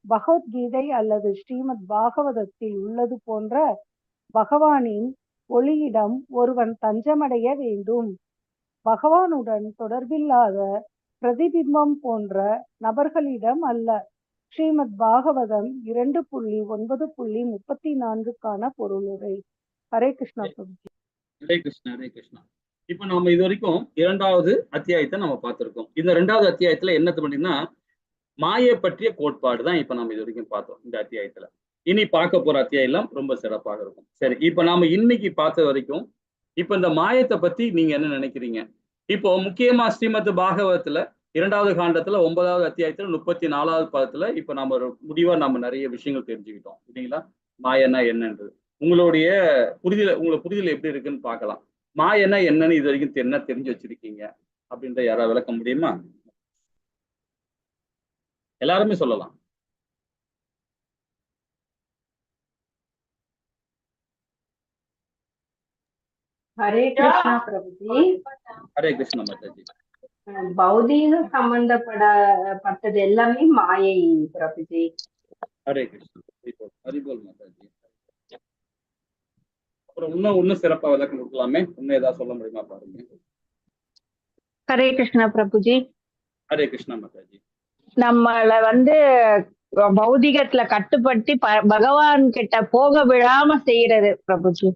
பகவத்கீதை அல்லது ஸ்ரீமத் பாகவதத்தில் உள்ளது போன்ற பகவானின் ஒளியிடம் ஒருவன் தஞ்சமடைய வேண்டும். பகவானுடன் தொடர்பில்லாத பிரதிபிம்பம் போன்ற நபர்களிடம் அல்ல. ஸ்ரீமத் பாகவதம் 2.9.34க்கான பொருளுரை. ஹரே கிருஷ்ணா பிரபுஜி. ஹரே கிருஷ்ணா, ஹரே கிருஷ்ணா. இப்ப நம்ம இது வரைக்கும் 2வது அத்தியாயத்தை நம்ம பார்த்திருக்கோம். இந்த 2வது அத்தியாயத்துல என்ன பண்ணீங்கன்னா மாயை பற்றிய கோட்பாடு தான் இப்ப நம்ம இது வரைக்கும் பார்த்தோம். இந்த அத்தியாயத்துல இனி பார்க்க போற அத்தியாயம் ரொம்ப சிறப்பாக இருக்கும். சரி, இப்ப நாம இன்னைக்கு பார்த்த வரைக்கும் இப்ப இந்த மாயத்தை பத்தி நீங்க என்ன நினைக்கிறீங்க? இப்போ முக்கியமா ஸ்ரீமத் பாகவதத்துல 2வது காண்டத்துல 9வது அத்தியாயத்துல 34வது பாதத்துல இப்ப நம்ம ஒரு முடிவா நம்ம நிறைய விஷயங்கள் தெரிஞ்சுக்கிட்டோம் இல்லைங்களா? மாயன்னா என்னன்றது உங்களுடைய புரிதல் எப்படி இருக்குன்னு பார்க்கலாம். மாயன்னா என்னன்னு இது வரைக்கும் என்ன தெரிஞ்சு வச்சிருக்கீங்க அப்படின்ற யாராவது விளக்க முடியுமா? எல்லாருமே சொல்லலாம். ஹரே கிருஷ்ணா பிரபுஜி. ஹரே கிருஷ்ணா மாதாஜி. பௌதீக சம்பந்தப்பட்டது எல்லாமே மாயை பிரபுஜி. ஹரே கிருஷ்ணா. ஹரிபோல் மாதாஜி. அப்புறம் இன்னும் சிறப்பா விளக்கம் கொடுக்கலாமே? இன்னும் ஏதாவது சொல்ல முடியுமா பாருங்க. ஹரே கிருஷ்ணா பிரபுஜி. ஹரே கிருஷ்ணா மாதாஜி. நம்மள பௌதிகத்துல கட்டுப்பட்டு பகவான் கிட்ட போக விடாம செய்யறது பிரபுஜி.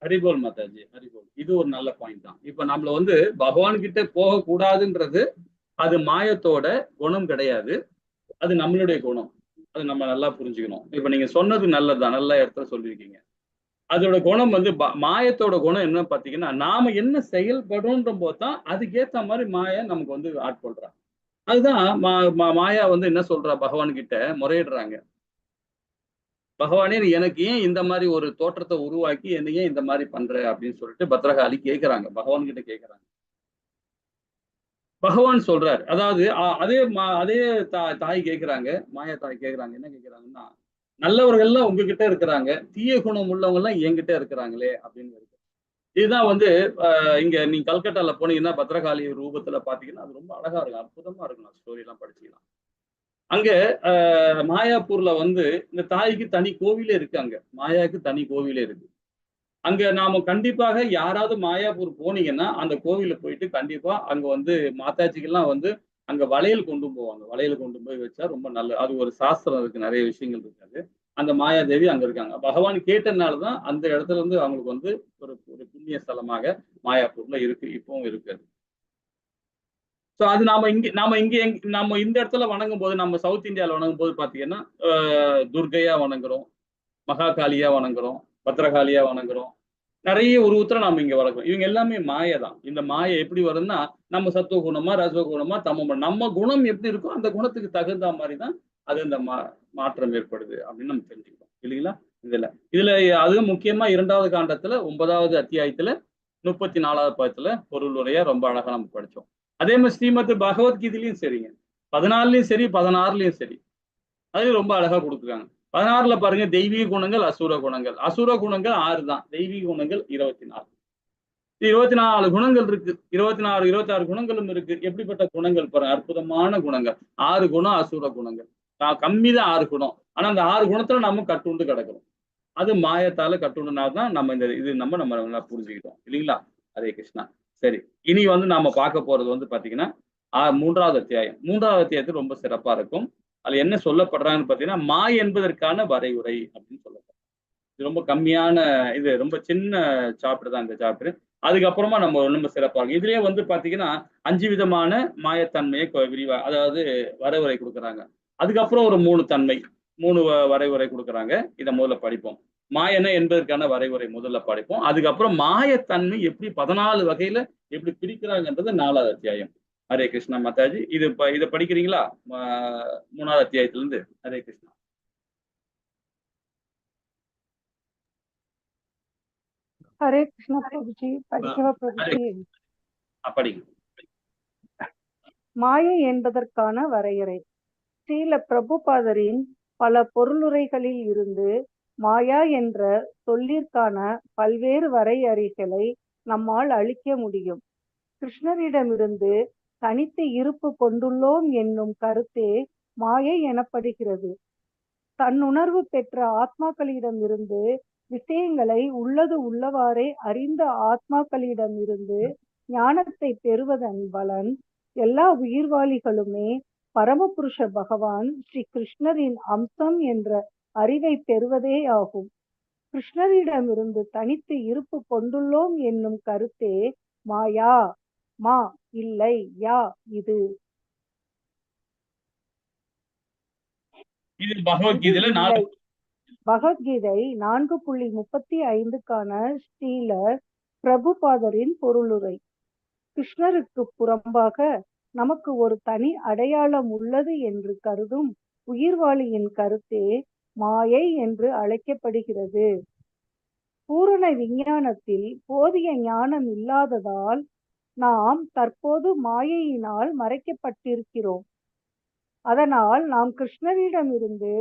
ஹரிபோல் மாதாஜி, ஹரிபோல். இது ஒரு நல்ல பாயிண்ட் தான். இப்ப நம்மள பகவான் கிட்ட போக கூடாதுன்றது அது மாயத்தோட குணம் கிடையாது, அது நம்மளுடைய குணம். அது நம்ம நல்லா புரிஞ்சுக்கணும். இப்ப நீங்க சொன்னது நல்லதுதான், நல்ல இடத்துல சொல்லியிருக்கீங்க. அதோட குணம் மாயத்தோட குணம் என்ன பாத்தீங்கன்னா, நாம என்ன செயல்படுன்ற போதுதான் அதுக்கேத்த மாதிரி மாய நமக்கு ஆட்கொள்றான். அதுதான் மாயா என்ன சொல்றா, பகவான் கிட்ட முறையிடுறாங்க. பகவானே எனக்கு ஏன் இந்த மாதிரி ஒரு தோற்றத்தை உருவாக்கி என்ன ஏன் இந்த மாதிரி பண்ற அப்படின்னு சொல்லிட்டு பத்ரகாளி கேட்கிறாங்க, பகவான் கிட்ட கேட்கிறாங்க. பகவான் சொல்றாரு, அதாவது அதே தாய் கேட்கிறாங்க, மாயா தாய் கேட்கிறாங்க. என்ன கேட்கிறாங்கன்னா, நல்லவர்கள்லாம் உங்ககிட்ட இருக்கிறாங்க, தீய குணம் உள்ளவங்க எல்லாம் என்கிட்ட இருக்கிறாங்களே அப்படின்னு இருக்கு. இதுதான் இங்க நீங்க கல்கட்டால போனீங்கன்னா பத்ரகாளி ரூபத்துல பாத்தீங்கன்னா அது ரொம்ப அழகா இருக்கும், அற்புதமா இருக்கும். ஸ்டோரி எல்லாம் படிச்சுக்கலாம். அங்க மாயாப்பூர்ல இந்த தாய்க்கு தனி கோவிலே இருக்கு. அங்க மாயாவுக்கு தனி கோவிலே இருக்கு. அங்க நாம கண்டிப்பாக யாராவது மாயாப்பூர் போனீங்கன்னா அந்த கோவில போயிட்டு கண்டிப்பா அங்க மாதாஜிக்கெல்லாம் அங்க வளையல் கொண்டு போவாங்க. வளையல் கொண்டு போய் வச்சா ரொம்ப நல்லது. அது ஒரு சாஸ்திரம் இருக்கு, நிறைய விஷயங்கள் இருக்காது. அந்த மாயாதேவி அங்க இருக்காங்க. பகவான் கேட்டனாலதான் அந்த இடத்துல அவங்களுக்கு ஒரு புண்ணிய ஸ்தலமாக மாயாப்பூர்ல இருக்கு, இப்பவும் இருக்குது. ஸோ அது நாம இந்த இடத்துல வணங்கும் போது, நம்ம சவுத் இந்தியாவில் வணங்கும் போது பாத்தீங்கன்னா துர்கையா வணங்குறோம், மகாகாளியா வணங்குறோம், பத்ரகாளியா வணங்குறோம். நிறைய உருவத்துல நாம இங்க வளர்க்குறோம். இவங்க எல்லாமே மாயை தான். இந்த மாயை எப்படி வரும்னா, நம்ம சத்துவ குணமா ரச குணமா நம்ம குணம் எப்படி இருக்கோ அந்த குணத்துக்கு தகுந்த மாதிரி தான் அது இந்த மாற்றம் ஏற்படுது அப்படின்னு நம்ம தெரிஞ்சுக்கிறோம் இல்லைங்களா? இதுல அதுவும் முக்கியமா 2வது காண்டத்துல 9வது அத்தியாயத்துல 34வது பதத்துல பொருள் உரையா ரொம்ப அழகா நம்ம படிச்சோம். அதே மாதிரி ஸ்ரீமத் பகவத்கீதையிலையும் சரிங்க, 14லயும் சரி 16லயும் சரி, அதுலயும் ரொம்ப அழகா கொடுத்துருக்காங்க. 16ல பாருங்க, தெய்வீக குணங்கள் அசுர குணங்கள். அசுர குணங்கள் 6 தான், தெய்வீக குணங்கள் 24. 24 குணங்கள் இருக்கு, 24 26 குணங்களும் இருக்கு. எப்படிப்பட்ட குணங்கள் பாருங்க, அற்புதமான குணங்கள். 6 குணம் அசுர குணங்கள், கம்மி தான் 6 குணம். ஆனா அந்த 6 குணத்துல நம்ம கட்டுண்டு கிடக்கிறோம். அது மாயத்தால கட்டுண்டுனாதான் நம்ம இந்த இது நம்ம நல்லா புரிஞ்சுக்கிட்டோம் இல்லைங்களா? ஹரே கிருஷ்ணா. சரி, இனி வந்து நாம பார்க்க போறது வந்து பாத்தீங்கன்னா 3வது அத்தியாயம். 3வது அத்தியாயத்தில் ரொம்ப சிறப்பா இருக்கும். அதுல என்ன சொல்லப்படுறாங்கன்னு பாத்தீங்கன்னா, மாய் என்பதற்கான வரையுறை அப்படின்னு சொல்லப்படுறாங்க. இது ரொம்ப கம்மியான, இது ரொம்ப சின்ன சாப்டர் தான் இந்த சாப்டர். அதுக்கப்புறமா நம்ம ரொம்ப சிறப்பா இருக்கும். இதுலயே வந்து பாத்தீங்கன்னா 5 விதமான மாயத்தன்மையை விரிவா, அதாவது வரைவுரை கொடுக்குறாங்க. அதுக்கப்புறம் ஒரு 3 தன்மை, 3 வரைவுரை கொடுக்குறாங்க. இதை முதல்ல படிப்போம். மாயன என்பதற்கான வரைவுரை முதல்ல படிப்போம். அதுக்கப்புறம் மாயத்தன்மை எப்படி 14 வகையில எப்படி பிரிக்கிறாங்கன்றது 4வது அத்தியாயம். ஹரே கிருஷ்ணா மாதாஜி. இதை படிக்கிறீங்களா? 3வது அத்தியாயத்திலிருந்து. ஹரே கிருஷ்ணா. ஹரே கிருஷ்ணா பிரபுஜி. படிக்கவா பிரபுஜி? படிங்க. மாயை என்பதற்கான வரையறை. ஸ்ரீல பிரபுபாதரின் பல பொருளுரைகளில் இருந்து மாயா என்ற சொல்லிற்கான பல்வேறு வரையறைகளை நம்மால் அளிக்க முடியும். கிருஷ்ணரிடமிருந்து தனித்து இருப்பு கொண்டுள்ளோம் என்னும் கருத்தே மாயை எனப்படுகிறது. தன்னுணர்வு பெற்ற ஆத்மாக்களிடமிருந்து விஷயங்களை உள்ளது உள்ளவாறே அறிந்த ஆத்மாக்களிடமிருந்து ஞானத்தை பெறுவதன் பலன் எல்லா உயிர்வாளிகளுமே பரமபுருஷ பகவான் ஸ்ரீ கிருஷ்ணரின் அம்சம் என்ற அறிவை பெறுவதே ஆகும். கிருஷ்ணரிடமிருந்து தனித்து இருப்பு கொண்டுள்ளோம் என்னும் கருத்தே மாயா. மா இல்லை, யா இது. இது பகவத்கீதையில பகவத்கீதை 4.35க்கான ஸ்ரீல பிரபுபாதரின் பொருளுரை. கிருஷ்ணருக்கு புறம்பாக நமக்கு ஒரு தனி அடையாளம் உள்ளது என்று கருதும் உயிர்வாளியின் கருத்தே மாயை என்று அழைக்கப்படுகிறது. பூரண விஞ்ஞானத்தில் போதிய ஞானம் இல்லாததால் நாம் தற்போது மாயையினால் மறைக்கப்பட்டிருக்கிறோம். அதனால் நாம் கிருஷ்ணரிடமிருந்து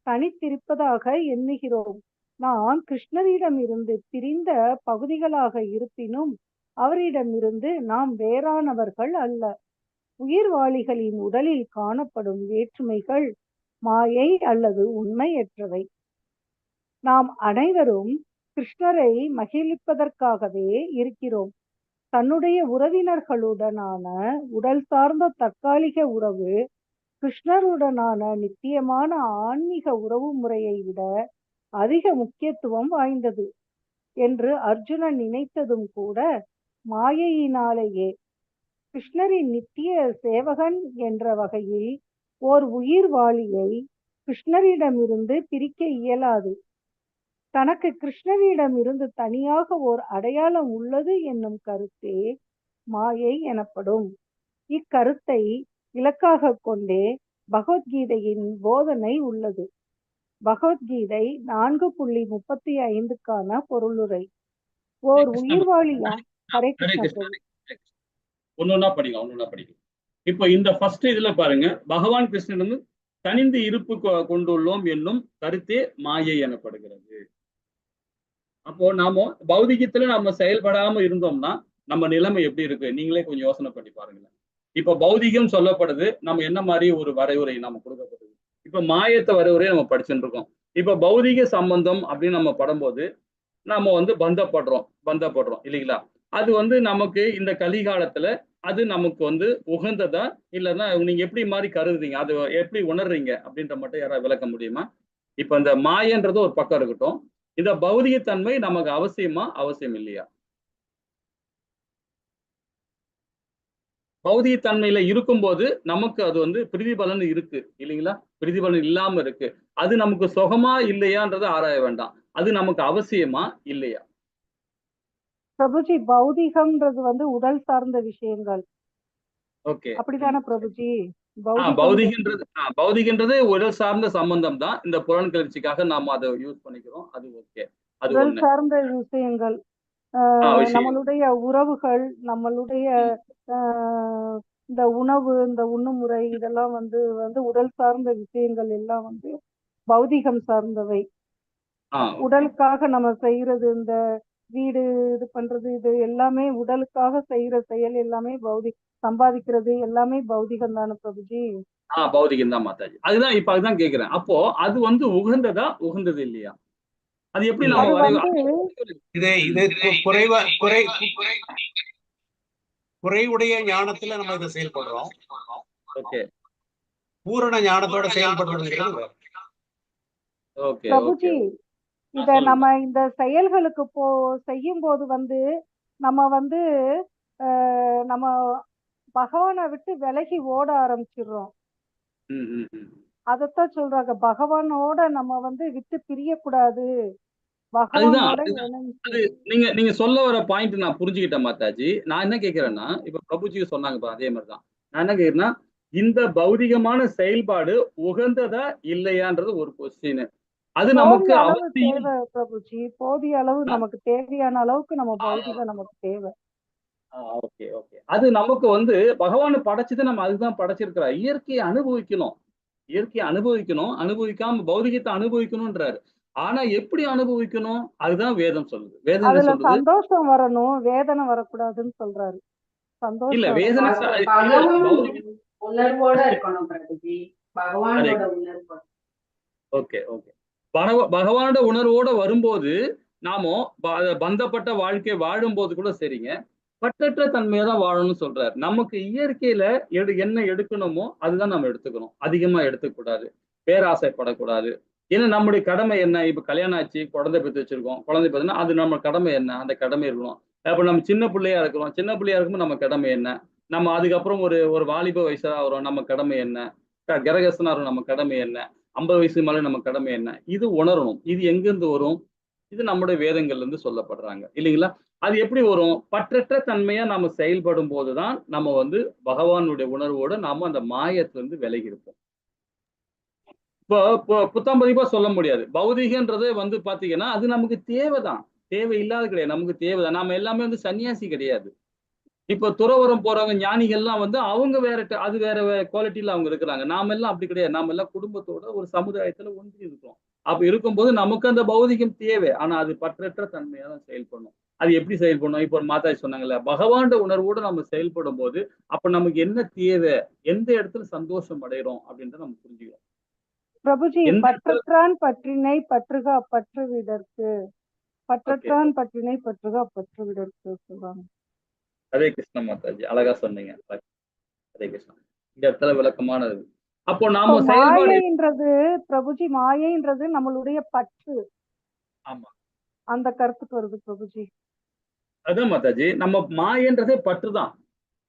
தனித்திருப்பதாக எண்ணுகிறோம். நாம் கிருஷ்ணரிடமிருந்து பிரிந்த பகுதிகளாக இருப்பினும் அவரிடமிருந்து நாம் வேறானவர்கள் அல்ல. உயிர்வாளிகளின் உடலில் காணப்படும் வேற்றுமைகள் மாயை அல்லது உண்மையற்றவை. நாம் அனைவரும் கிருஷ்ணரை மகிழ்விப்பதற்காகவே இருக்கிறோம். தன்னுடைய உறவினர்களுடனான உடல் சார்ந்த தற்காலிக உறவு கிருஷ்ணருடனான நித்தியமான ஆன்மீக உறவு முறையை விட அதிக முக்கியத்துவம் வாய்ந்தது என்று அர்ஜுனன் நினைத்ததும் கூட மாயையினாலேயே. கிருஷ்ணரின் நித்திய சேவகன் என்ற வகையில் ஓர் உயிர்வாளியை கிருஷ்ணரிடமிருந்து பிரிக்க இயலாது. தனக்கு கிருஷ்ணரிடமிருந்து தனியாக ஓர் அடையாளம் உள்ளது என்னும் கருத்தே மாயை எனப்படும். இக்கருத்தை இலக்காக கொண்டே பகவத்கீதையின் போதனை உள்ளது. பகவத்கீதை 4.35க்கான பொருளுரை. ஓர் உயிர்வாளியா? ஹரே கிருஷ்ணா. ஒன்னொன்னா படிங்க. இப்போ இந்த ஃபர்ஸ்ட் இதுல பாருங்க, பகவான் கிருஷ்ணன் தனிந்து இருப்பு கொண்டுள்ளோம் என்னும் கருத்தே மாயை எனப்படுகிறது. அப்போ நாம பௌதிகத்துல நம்ம செயல்படாம இருந்தோம்னா நம்ம நிலைமை எப்படி இருக்கு நீங்களே கொஞ்சம் யோசனை பண்ணி பாருங்களேன். இப்ப பௌதிகம் சொல்லப்படுது, நம்ம என்ன மாதிரி ஒரு வரைவுரை நம்ம கொடுக்கப்படுது. இப்ப மாயத்தை வரைவுரை நம்ம படிச்சுட்டு இருக்கோம். இப்ப பௌதிக சம்பந்தம் அப்படின்னு நம்ம படும்போது நம்ம பந்தப்படுறோம் இல்லைங்களா? அது நமக்கு இந்த கலிகாலத்துல அது நமக்கு உகந்ததா இல்லைன்னா நீங்க எப்படி மாதிரி கருதுறீங்க, அது எப்படி உணர்றீங்க அப்படின்ற மட்டும் யாராவது விளக்க முடியுமா? இப்ப இந்த மாயன்றது ஒரு பக்கம் இருக்கட்டும், இந்த பௌதிகத்தன்மை நமக்கு அவசியம் இல்லையா? பௌதிகத்தன்மையில இருக்கும்போது நமக்கு அது பிரதிபலன் இருக்கு இல்லைங்களா? பிரதிபலன் இல்லாம இருக்கு. அது நமக்கு சுகமா இல்லையான்றதை ஆராய வேண்டாம். அது நமக்கு அவசியமா இல்லையா? பிரபுஜி, பௌதிகம்ன்றது உடல் சார்ந்த விஷயங்கள். ஓகே, அப்படிதானே பிரபுஜி? பௌதிகன்றது உடல் சார்ந்த சம்பந்தம் தான். இந்த புலன் கிளர்ச்சிக்காக நாம அதை யூஸ் பண்ணிக்கிறோம். அது ஓகே, அது உடல் சார்ந்த விஷயங்கள். விஷயம். நம்மளுடைய உறவுகள், நம்மளுடைய இந்த உணவு, இந்த உண்ணுமுறை, இதெல்லாம் வந்து வந்து உடல் சார்ந்த விஷயங்கள் எல்லாம் வந்து பௌதிகம் சார்ந்தவை. உடலுக்காக நம்ம செய்யறது, இந்த வீடு இது பண்றது, இது எல்லாமே உடலுக்காக செய்யற செயல் எல்லாமே சம்பாதிக்கிறது எல்லாமே பௌதிகம் தானே பிரபுஜி? பௌதிகம் தான் மாதாஜி. அதுதான் இப்ப அதுதான் கேக்குறேன். அப்போ அது வந்து உகந்ததா, உகந்தது இல்லையா? அது எப்படி குறைவுடைய ஞானத்துல நம்ம இதை செயல்படுறோம். பூரண ஞானத்தோட செயல்படுறதுங்கிறது பிரபுஜி, இத நம்ம இந்த செயல்களுக்கு செய்யும் போது வந்து நம்ம வந்து நம்ம பகவானை விட்டு விலகி ஓட ஆரம்பிச்சிடுறோம். அதத்தான் சொல்றாங்க, பகவானோட நம்ம வந்து விட்டு பிரியக்கூடாது. நீங்க சொல்ல வர பாயிண்ட் நான் புரிஞ்சுக்கிட்டேன் மாதாஜி. நான் என்ன கேட்கிறேன்னா, இப்ப பிரபுஜி சொன்னாங்க அதே மாதிரிதான். நான் என்ன கேட்கிறேன்னா, இந்த பௌதிகமான செயல்பாடு உகந்ததா இல்லையான்றது ஒரு கொஸ்டின். அது நமக்கு தேவை பிரபுஜி. போதிய அளவு நமக்கு தேவையான அளவுக்கு நம்ம பௌதிகம் நமக்கு தேவை. Okay okay. அது நமக்கு வந்து பகவான் படைச்சது நம்ம அதுதான் படைச்சிருக்கிறோம். இயற்கையை அனுபவிக்கணும், இயற்கையை அனுபவிக்கணும், அனுபவிக்காம பௌதிகத்தை அனுபவிக்கணும்ன்றாரு. ஆனா எப்படி அனுபவிக்கணும்? அதுதான் வேதம் சொல்லுது. வேதம் சொல்லுது சந்தோஷம் வரணும், வேதனை வரக்கூடாதுன்னு சொல்றாரு. சந்தோஷம் இல்ல, வேதனை உணர்வோட இருக்கணும் பிரபுஜி, பகவானோட உணர்வோட. Okay okay. பகவானோட உணர்வோட வரும்போது நாம பந்தப்பட்ட வாழ்க்கை வாழும்போது கூட சரிங்க, பற்றற்ற தன்மையை தான் வாழணும்னு சொல்றாரு. நமக்கு இயற்கையில என்ன எடுக்கணுமோ அதுதான் நம்ம எடுத்துக்கணும். அதிகமா எடுத்துக்கூடாது, பேராசைப்படக்கூடாது. ஏன்னா நம்முடைய கடமை என்ன? இப்ப கல்யாணம் ஆச்சு, குழந்தை பெற்று வச்சிருக்கோம். குழந்தை பெற்றுனா அது நம்ம கடமை என்ன? அந்த கடமை இருக்கணும். அப்ப நம்ம சின்ன பிள்ளையா இருக்கிறோம், சின்ன பிள்ளையா இருக்கும்போது நம்ம கடமை என்ன? நம்ம அதுக்கப்புறம் ஒரு வாலிப வயசா வரும், நம்ம கடமை என்ன? கிரகஸ்தனா வரும், நம்ம கடமை என்ன? 50 வயசு மேல நம்ம கடமை என்ன? இது உணரணும். இது எங்கிருந்து வரும்? இது நம்முடைய வேதங்கள்ல இருந்து சொல்லப்படுறாங்க இல்லைங்களா? அது எப்படி வரும்? பற்றற்ற தன்மையா நாம செயல்படும் போதுதான் நம்ம வந்து பகவானுடைய உணர்வோட நாம அந்த மாயத்துல இருந்து விலகி இருப்போம். இப்போ புத்தம் பதிப்பா சொல்ல முடியாது. பௌதிகன்றது வந்து பாத்தீங்கன்னா அது நமக்கு தேவைதான், தேவை இல்லாத கிடையாது, நமக்கு தேவைதான். நாம எல்லாமே வந்து சன்னியாசி கிடையாது. இப்போ துறவரம் போறவங்க ஞானிகள்லாம் வந்து அவங்க அது வேற குவாலிட்டியில அவங்க இருக்கிறாங்க. நாம எல்லாம் அப்படி கிடையாது. நாம எல்லாம் குடும்பத்தோட ஒரு சமுதாயத்துல ஒன்றி இருக்கோம். அப்ப இருக்கும்போது நமக்கு அந்த பௌதிகம் தேவை. ஆனா அது பற்றற்ற தன்மையா தான் செயல்படணும். அது எப்படி செயல்படணும்? இப்போ ஒரு மாதாஜி சொன்னாங்கல்ல, பகவானோட உணர்வோடு நம்ம செயல்படும் போது அப்ப நமக்கு என்ன தேவை, எந்த இடத்துல சந்தோஷம் அடைகிறோம் அப்படின்றத நம்ம புரிஞ்சுக்கிறோம். பிரபுஜி, பற்றற்றான் பற்றினை பற்றுக பற்றுவிடற்கு, பற்றற்றான் பற்றினை பற்றுக பற்றுவிடற்கு சொல்றாங்க. ஹரே கிருஷ்ண மாதாஜி, அழகா சொன்னீங்க. ஹரே கிருஷ்ணா. இந்த இடத்துல விளக்கமானது. அப்போ நாம மாயைன்றது பிரபுஜி, மாயைன்றது நம்மளுடைய பற்று. ஆமா, அந்த கருத்துக்கு வருது பிரபுஜி. அதான் மாதாஜி, நம்ம மாயன்றதே பற்றுதான்,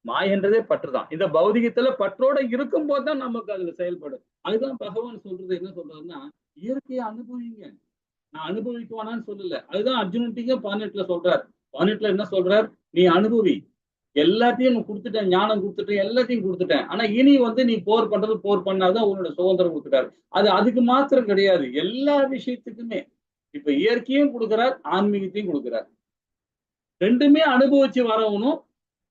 மாயன்றதே பற்றுதான். இந்த பௌதிகத்துல பற்றோட இருக்கும் போதுதான் நமக்கு அதுல செயல்படும். அதுதான் பகவான் சொல்றது. என்ன சொல்றாருன்னா, இயற்கையை அனுபவிங்க. நான் அனுபவிக்குவானான்னு சொல்லல. அதுதான் அர்ஜுனன்ட்டீங்க 18ல சொல்றாரு. 18ல என்ன சொல்றார்? நீ அனுபவி, எல்லாத்தையும் கொடுத்துட்டேன், ஞானம் கொடுத்துட்டேன், எல்லாத்தையும் கொடுத்துட்டேன். ஆனா இனி வந்து நீ போர் பண்றது, போர் பண்ணாதான் உன்னோட சுதந்திரம் கொடுத்துட்டாரு. அதுக்கு மாத்திரம் கிடையாது, எல்லா விஷயத்துக்குமே. இப்ப இயற்கையும் கொடுக்கிறார், ஆன்மீகத்தையும் கொடுக்கிறார். ரெண்டுமே அனுபவிச்சு வரவனும்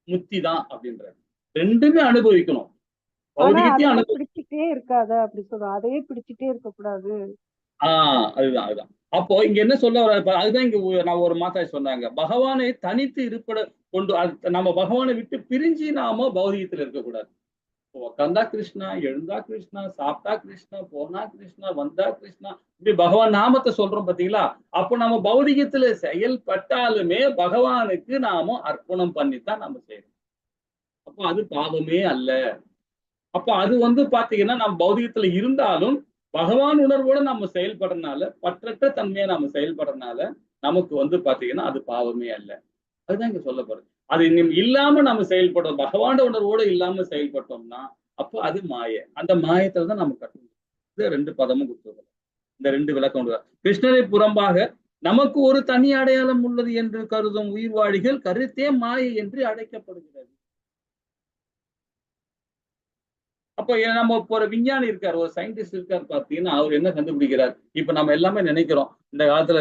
முக்தி தான் அப்படின்றாரு. ரெண்டுமே அனுபவிக்கணும். பிடிச்சிட்டே இருக்காத அப்படி சொல்றோம், அதையே பிடிச்சிட்டே இருக்க கூடாது. அதுதான். அப்போ இங்க என்ன சொல்ல வர, அதுதான் இங்க நான் ஒரு மாதாஜி சொன்னாங்க, பகவானை தனித்து இருப்பட கொண்டு நம்ம பகவானை விட்டு பிரிஞ்சு நாம பௌதிகத்துல இருக்கக்கூடாது. உட்காந்தா கிருஷ்ணா, எழுந்தா கிருஷ்ணா, சாப்பிட்டா கிருஷ்ணா, போனா கிருஷ்ணா, வந்தா கிருஷ்ணா, இப்படி பகவான் நாமத்தை சொல்றோம் பாத்தீங்களா? அப்போ நம்ம பௌதிகத்துல செயல்பட்டாலுமே பகவானுக்கு நாம அர்ப்பணம் பண்ணித்தான் நம்ம செய்யணும். அப்போ அது பாவமே அல்ல. அப்போ அது வந்து பாத்தீங்கன்னா நம்ம பௌதிகத்துல இருந்தாலும் பகவான் உணர்வோட நம்ம செயல்படுறதுனால, பற்றற்ற தன்மையை நம்ம செயல்படுறதுனால நமக்கு வந்து பாத்தீங்கன்னா அது பாவமே அல்ல. அதுதான் இங்க சொல்லப்படுது. அது இல்லாம நம்ம செயல்படுறோம், பகவான் உணர்வோட இல்லாம செயல்பட்டோம்னா அப்போ அது மாயை. அந்த மாயத்துல தான் நம்ம கட்டணும். 2 பதமும் கொடுத்துருக்கோம். இந்த 2 விளக்கம். கிருஷ்ணரை புறம்பாக நமக்கு ஒரு தனி அடையாளம் உள்ளது என்று கருதும் உயிர்வாழிகள் கருத்தே மாயை என்று அழைக்கப்படுகிறது. அப்போ நம்ம இப்போ ஒரு விஞ்ஞானி இருக்காரு, ஒரு சயின்டிஸ்ட் இருக்காரு பார்த்தீங்கன்னா, அவர் என்ன கண்டுபிடிக்கிறார்? இப்ப நம்ம எல்லாமே நினைக்கிறோம், இந்த காலத்துல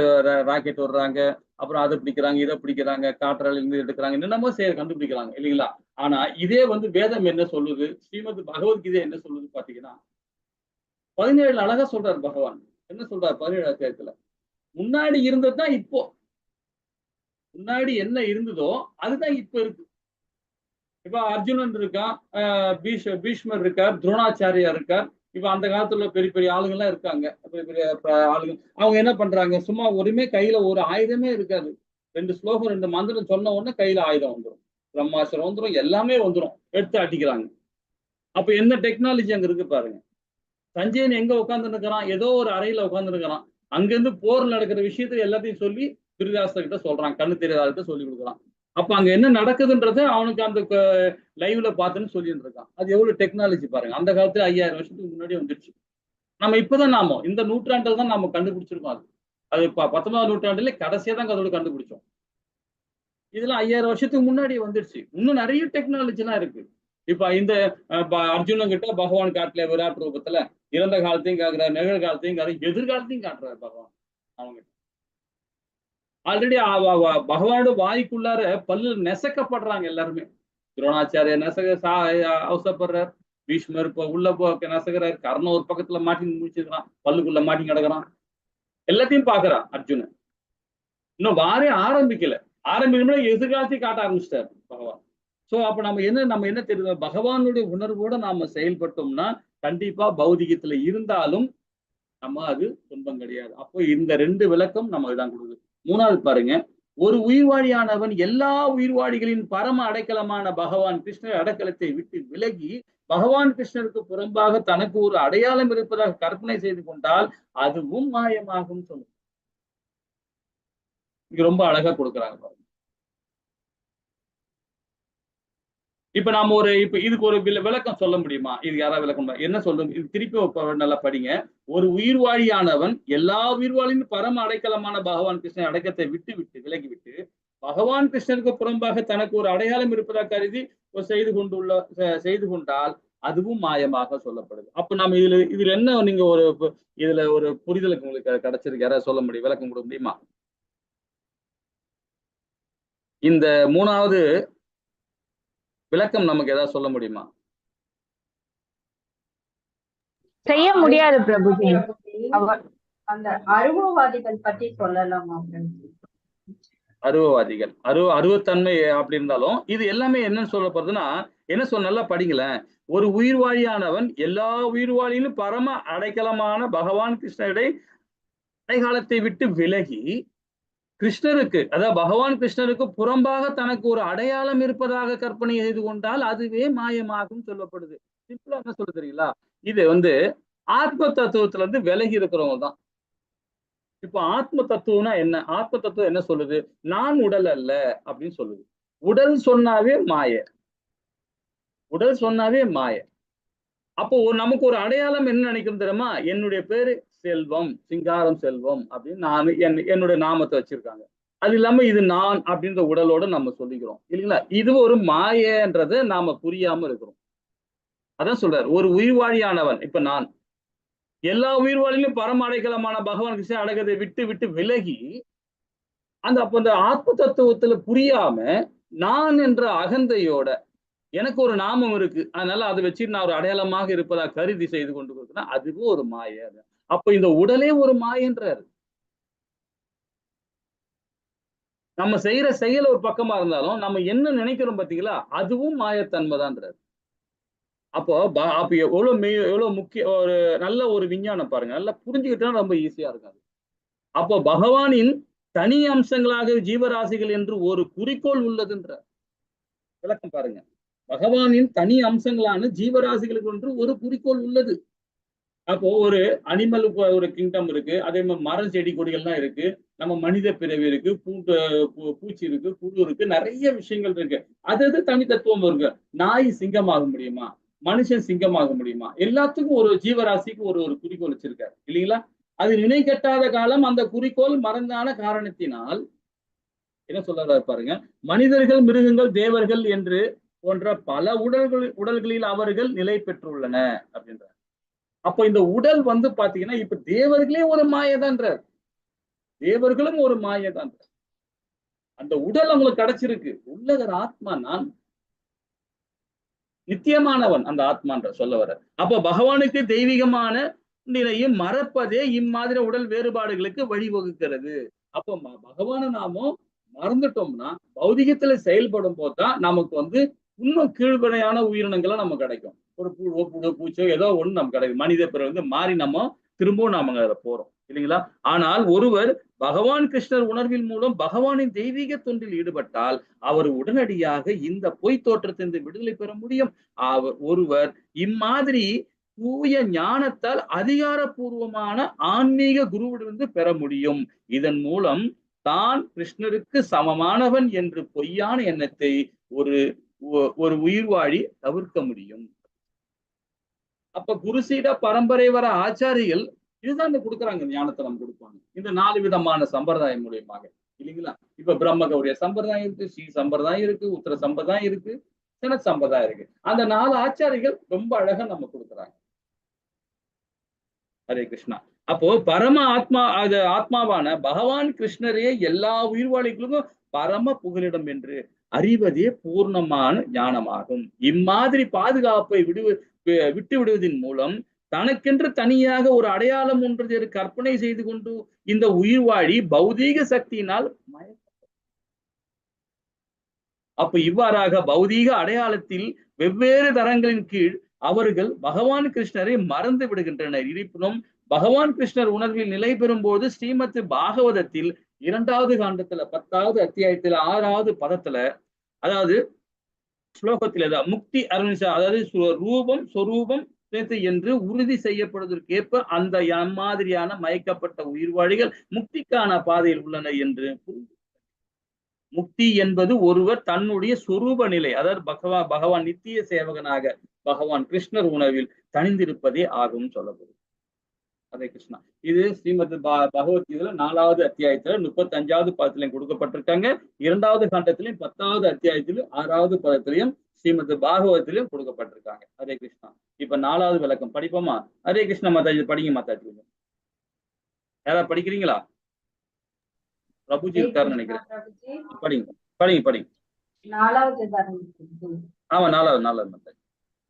ராக்கெட் விடுறாங்க, அப்புறம் அதை பிடிக்கிறாங்க, இதை பிடிக்கிறாங்க, காற்றால இருந்து எடுக்கிறாங்க, என்னென்னமோ கண்டுபிடிக்கிறாங்க இல்லைங்களா? ஆனா இதே வேதம் என்ன சொல்லுது, ஸ்ரீமத் பகவத்கீதை என்ன சொல்லுது பாத்தீங்கன்னா, 17 அழகா சொல்றாரு பகவான். என்ன சொல்றாரு 17 அத்தியாயத்துல? முன்னாடி இருந்ததுதான் இப்போ, முன்னாடி என்ன இருந்ததோ அதுதான் இப்ப இருக்கு. இப்ப அர்ஜுனன் இருக்கான், பீஷ்மர் இருக்கார், துரோணாச்சாரியா இருக்கார். இப்ப அந்த காலத்துல பெரிய பெரிய ஆளுங்க எல்லாம் இருக்காங்க, பெரிய பெரிய ஆளுங்க. அவங்க என்ன பண்றாங்க, சும்மா ஒருமே கையில ஒரு ஆயுதமே இருக்காது, 2 ஸ்லோகம் 2 மந்திரம் சொன்ன உடனே கையில ஆயுதம் வந்துடும், பிரம்மாஸ்திரம் வந்துடும், எல்லாமே வந்துடும், எடுத்து அடிக்கிறாங்க. அப்ப என்ன டெக்னாலஜி அங்க இருக்கு பாருங்க. சஞ்சயன் எங்க உட்கார்ந்து இருக்கிறான், ஏதோ ஒரு அறையில உட்கார்ந்து இருக்கிறான். அங்கிருந்து போர் நடக்கிற விஷயத்துல எல்லாத்தையும் சொல்லி திருதராஷ்டிரர் கிட்ட சொல்றான், கண்ணு தெரியாத சொல்லி கொடுக்குறான். அப்ப அங்க என்ன நடக்குதுன்றது அவனுக்கு அந்த லைவ்ல பார்த்துன்னு சொல்லிட்டு இருக்கான். அது எவ்வளவு டெக்னாலஜி பாருங்க. அந்த காலத்துல 5000 வருஷத்துக்கு முன்னாடி வந்துருச்சு. நம்ம இப்பதான் இந்த நூற்றாண்டில் தான் நாம கண்டுபிடிச்சிருக்கோம். அது 19ஆம் நூற்றாண்டுல கடைசியா தான் அதோட கண்டுபிடிச்சோம். இதெல்லாம் 5000 வருஷத்துக்கு முன்னாடி வந்துருச்சு. இன்னும் நிறைய டெக்னாலஜி எல்லாம் இருக்கு. இப்ப இந்த அர்ஜுனன் கிட்ட பகவான் காட்டல விராட் ரூபத்துல இறந்த காலத்தையும் காக்குறாரு, நிகழ்காலத்தையும் காட்டுறாரு, எதிர்காலத்தையும் காட்டுறாரு பகவான். அவங்க ஆல்ரெடி பகவானோட வாய்க்குள்ளார பல்லு நெசக்கப்படுறாங்க எல்லாருமே. துரோணாச்சாரிய அவசப்படுறார், பீஷ்மர் இப்ப உள்ள நெசக்கிறார், கர்ணன் ஒரு பக்கத்துல மாட்டி முடிச்சிருக்கிறான், பல்லுக்குள்ள மாட்டி கிடக்குறான். எல்லாத்தையும் பாக்குறான் அர்ஜுனன். இன்னும் வாரே ஆரம்பிக்கல, ஆரம்பிக்கணும் எதிர்காலத்தையும் காட்ட ஆரம்பிச்சிட்டாரு பகவான். சோ அப்ப நம்ம என்ன தெரியுது, பகவானுடைய உணர்வோட நாம செயல்பட்டோம்னா கண்டிப்பா பௌதிகத்துல இருந்தாலும் நம்ம அது துன்பம் கிடையாது. அப்போ இந்த 2 விளக்கம் நமக்கு தான் கொடுக்குது. 3வது பாருங்க, ஒரு உயிர்வாழியானவன் எல்லா உயிர்வாழிகளின் பரம அடைக்கலமான பகவான் கிருஷ்ணர் அடைக்கலத்தை விட்டு விலகி பகவான் கிருஷ்ணருக்கு புறம்பாக தனக்கு ஒரு அடையாளம் இருப்பதாக கற்பனை செய்து கொண்டால் அதுவும் மாயமாகும் சொல்லுங்க. இங்க ரொம்ப அழகா கொடுக்குறாங்க பாருங்க. இப்ப நாம இப்ப இதுக்கு ஒரு விளக்கம் சொல்ல முடியுமா? இது யாராவது விளக்கம் என்ன சொல்லும்? இது திருப்பி நல்லா படிங்க. ஒரு உயிர்வாழியானவன் எல்லா உயிர்வாழியின் பரம அடைக்கலமான பகவான் கிருஷ்ணன் அடைக்கத்தை விட்டு விலகிவிட்டு பகவான் கிருஷ்ணனுக்கு புறம்பாக தனக்கு ஒரு அடையாளம் இருப்பதாக கருதி செய்து கொண்டால் அதுவும் மாயமாக சொல்லப்படுது. அப்ப நம்ம இதுல என்ன நீங்க இதுல ஒரு புரிதலுக்கு உங்களுக்கு கிடைச்சிருக்கு, யாராவது சொல்ல முடியும், விளக்கம் கொடுக்க முடியுமா? இந்த 3வது விளக்கம் நமக்கு ஏதாவது சொல்ல முடியுமா? செய்ய முடியாது பிரபுஜி. அந்த அருவவாதிகள் பற்றி சொல்லலாமா? அருவவாதிகள், அருவத்தன்மை அப்படி இருந்தாலும் இது எல்லாமே என்னன்னு சொல்லப்படுறதுன்னா, என்ன சொல்ல நல்லா படிங்களேன். ஒரு உயிர்வாழியானவன் எல்லா உயிர்வாழியிலும் பரம அடைக்கலமான பகவான் கிருஷ்ணருடைய அடைகாலத்தை விட்டு விலகி கிருஷ்ணருக்கு, அதாவது பகவான் கிருஷ்ணருக்கு புறம்பாக தனக்கு ஒரு அடையாளம் இருப்பதாக கற்பனை செய்து கொண்டால் அதுவே மாயமாகும் சொல்லப்படுது. சிம்பிளா என்ன சொல்ல தெரியுங்களா? இது ஆத்ம தத்துவத்துல இருந்து விலகி இருக்கிறவங்க தான். இப்ப ஆத்ம தத்துவம்னா என்ன? ஆத்ம தத்துவம் என்ன சொல்லுது? நான் உடல் அல்ல அப்படின்னு சொல்லுது. உடல் சொன்னாவே மாய, உடல் சொன்னாவே மாய. அப்போ நமக்கு ஒரு அடையாளம் என்ன நினைக்கும் தெரியுமா? என்னுடைய பேரு செல்வம், சிங்காரம் செல்வம் அப்படின்னு நான் என்னுடைய நாமத்தை வச்சிருக்காங்க. அது இல்லாம இது நான் அப்படின்ற உடலோட நம்ம சொல்லிக்கிறோம் இல்லைங்களா? இது ஒரு மாயன்றதை நாம புரியாம இருக்கிறோம். அதான் சொல்றாரு, ஒரு உயிர்வாழியானவன், இப்ப நான் எல்லா உயிர்வாழிலும் பரம அடைக்கலமான பகவான் கிருஷ்ண அடக்கத்தை விட்டு விலகி அப்ப அந்த ஆத்ம தத்துவத்துல புரியாம நான் என்ற அகந்தையோட எனக்கு ஒரு நாமம் இருக்கு, அதனால அதை வச்சு நான் ஒரு அடையாளமாக இருப்பதா கருதி செய்து கொண்டு கொடுத்தேன்னா அதுவும் ஒரு மாய. அப்ப இந்த உடலே ஒரு மாயன்றாரு. நம்ம செய்யற செயல் ஒரு பக்கமா இருந்தாலும் நம்ம என்ன நினைக்கிறோம் பாத்தீங்களா, அதுவும் மாயத்தன்மைதான்றாரு. அப்போ எவ்வளவு முக்கிய ஒரு நல்ல ஒரு விஞ்ஞானம் பாருங்க, நல்லா புரிஞ்சுக்கிட்டா ரொம்ப ஈஸியா இருக்காது. அப்போ பகவானின் தனி அம்சங்களாக ஜீவராசிகள் என்று ஒரு குறிக்கோள் உள்ளதுன்ற விளக்கம் பாருங்க. பகவானின் தனி அம்சங்களான ஜீவராசிகளுக்கு என்று ஒரு குறிக்கோள் உள்ளது. அப்போ ஒரு அனிமலுக்கு ஒரு கிங்டம் இருக்கு, அதே மாதிரி மரம் செடி கொடிகள்லாம் இருக்கு, நம்ம மனித பிறவி இருக்கு, பூச்சி இருக்கு, புழு இருக்கு, நிறைய விஷயங்கள் இருக்கு. அது தனித்தத்துவம் இருக்கு. நாய் சிங்கமாக முடியுமா? மனுஷன் சிங்கமாக முடியுமா? எல்லாத்துக்கும் ஒரு ஜீவராசிக்கு ஒரு குறிக்கோள் வச்சிருக்காரு இல்லைங்களா? அது நினை கட்டாத காலம் அந்த குறிக்கோள் மறந்தான காரணத்தினால் என்ன சொல்றாரு பாருங்க, மனிதர்கள் மிருகங்கள் தேவர்கள் என்று போன்ற பல உடல்களில் அவர்கள் நிலை பெற்றுள்ளன அப்படின்றார். அப்ப இந்த உடல் வந்து பாத்தீங்கன்னா இப்ப தேவர்களே ஒரு மாயதான்றார். தேவர்களும் ஒரு மாயதான். அந்த உடல் அவங்களுக்கு கிடைச்சிருக்கு. உள்ளகிற ஆத்மா நான் நித்தியமானவன் அந்த ஆத்மான்ற சொல்ல வர. அப்ப பகவானுக்கு தெய்வீகமான நிலையை மறப்பதே இம்மாதிரி உடல் வேறுபாடுகளுக்கு வழிவகுக்கிறது. அப்ப பகவானை நாம மறந்துட்டோம்னா பௌதிகத்துல செயல்படும் போதுதான் நமக்கு வந்து இன்னும் கீழ்வனையான உயிரினங்களை நமக்கு கிடைக்கும். ஒரு புழு புழு பூச்சோ ஏதோ ஒண்ணு நமக்கு கிடைக்கும். மனித பிறகு வந்து மாறி நம்ம திரும்பவும் நாம அதுல போறோம் இல்லைங்களா? ஆனால் ஒருவர் பகவான் கிருஷ்ணர் உணர்வின் மூலம் பகவானின் தெய்வீக தொண்டில் ஈடுபட்டால் அவர் உடனடியாக இந்த பொய் தோற்றத்திலிருந்து விடுதலை பெற முடியும். ஒருவர் இம்மாதிரி தூய ஞானத்தால் அதிகாரப்பூர்வமான ஆன்மீக குருவிலிருந்து பெற முடியும். இதன் மூலம் தான் கிருஷ்ணருக்கு சமமானவன் என்று பொய்யான எண்ணத்தை ஒரு உயிர்வாழி தவிர்க்க முடியும். அப்ப குருசீட பரம்பரை வர ஆச்சாரிகள் இதுதான் கொடுக்குறாங்க. ஞானத்தை நம்ம கொடுப்பாங்க இந்த 4 விதமான சம்பிரதாயம் மூலியமாக இல்லைங்களா? இப்ப பிரம்ம கௌரிய சம்பிரதாயம் இருக்கு, ஸ்ரீ சம்பிரதாயம் இருக்கு, உத்தர சம்பிரதாயம் இருக்கு, சின சம்பிரதாயம் இருக்கு. அந்த 4 ஆச்சாரிகள் ரொம்ப அழகா நம்ம கொடுக்குறாங்க. ஹரே கிருஷ்ணா. அப்போ பரம ஆத்மாவான பகவான் கிருஷ்ணரே எல்லா உயிர்வாளிகளுக்கும் பரம புகலிடம் என்று அறிவதே பூர்ணமான ஞானமாகும். இம்மாதிரி பாதுகாப்பை விட்டு விடுவதன் மூலம் தனக்கென்று தனியாக ஒரு அடையாளம் ஒன்று கற்பனை செய்து கொண்டு இந்த உயிர்வாழி பௌதீக சக்தியினால் அப்ப இவ்வாறாக பௌதீக அடையாளத்தில் வெவ்வேறு தரங்களின் கீழ் அவர்கள் பகவான் கிருஷ்ணரை மறந்து விடுகின்றனர். இருப்பினும் பகவான் கிருஷ்ணர் உணர்வில் நிலை பெறும் போது ஸ்ரீமத் பாகவதத்தில் 2வது காண்டத்துல 10வது அத்தியாயத்துல 6வது பதத்துல அதாவது ஸ்லோகத்தில் முக்தி அருணிசா அதாவது ரூபம் சொரூபம் என்று உறுதி செய்யப்படுவதற்கேற்ப அந்த மாதிரியான மயக்கப்பட்ட உயிர்வாழிகள் முக்திக்கான பாதையில் உள்ளன என்று முக்தி என்பது ஒருவர் தன்னுடைய சொரூப நிலை அதாவது பகவான் நித்திய சேவகனாக பகவான் கிருஷ்ணர் உணர்வில் தனிந்திருப்பதே ஆகும் சொல்லப்படும். ஹரே கிருஷ்ணா. இது ஸ்ரீமத் பகவத்கீதையில 4வது அத்தியாயத்துல 35வது பதத்திலையும் கொடுக்கப்பட்டிருக்காங்க. 2வது காண்டத்திலையும் 10வது அத்தியாயத்திலும் 6வது பதத்திலையும் ஸ்ரீமத் பாகவத்திலையும் கொடுக்கப்பட்டிருக்காங்க. ஹரே கிருஷ்ணா. இப்ப 4வது விளக்கம் படிப்போமா? ஹரே கிருஷ்ணா மாதாஜி படிங்க மாதாஜி. யாராவது படிக்கிறீங்களா? பிரபுஜி இருக்காருன்னு நினைக்கிறேன். படிங்க படிங்க படிங்க. 4வது ஆமா 4வது மாதாஜி.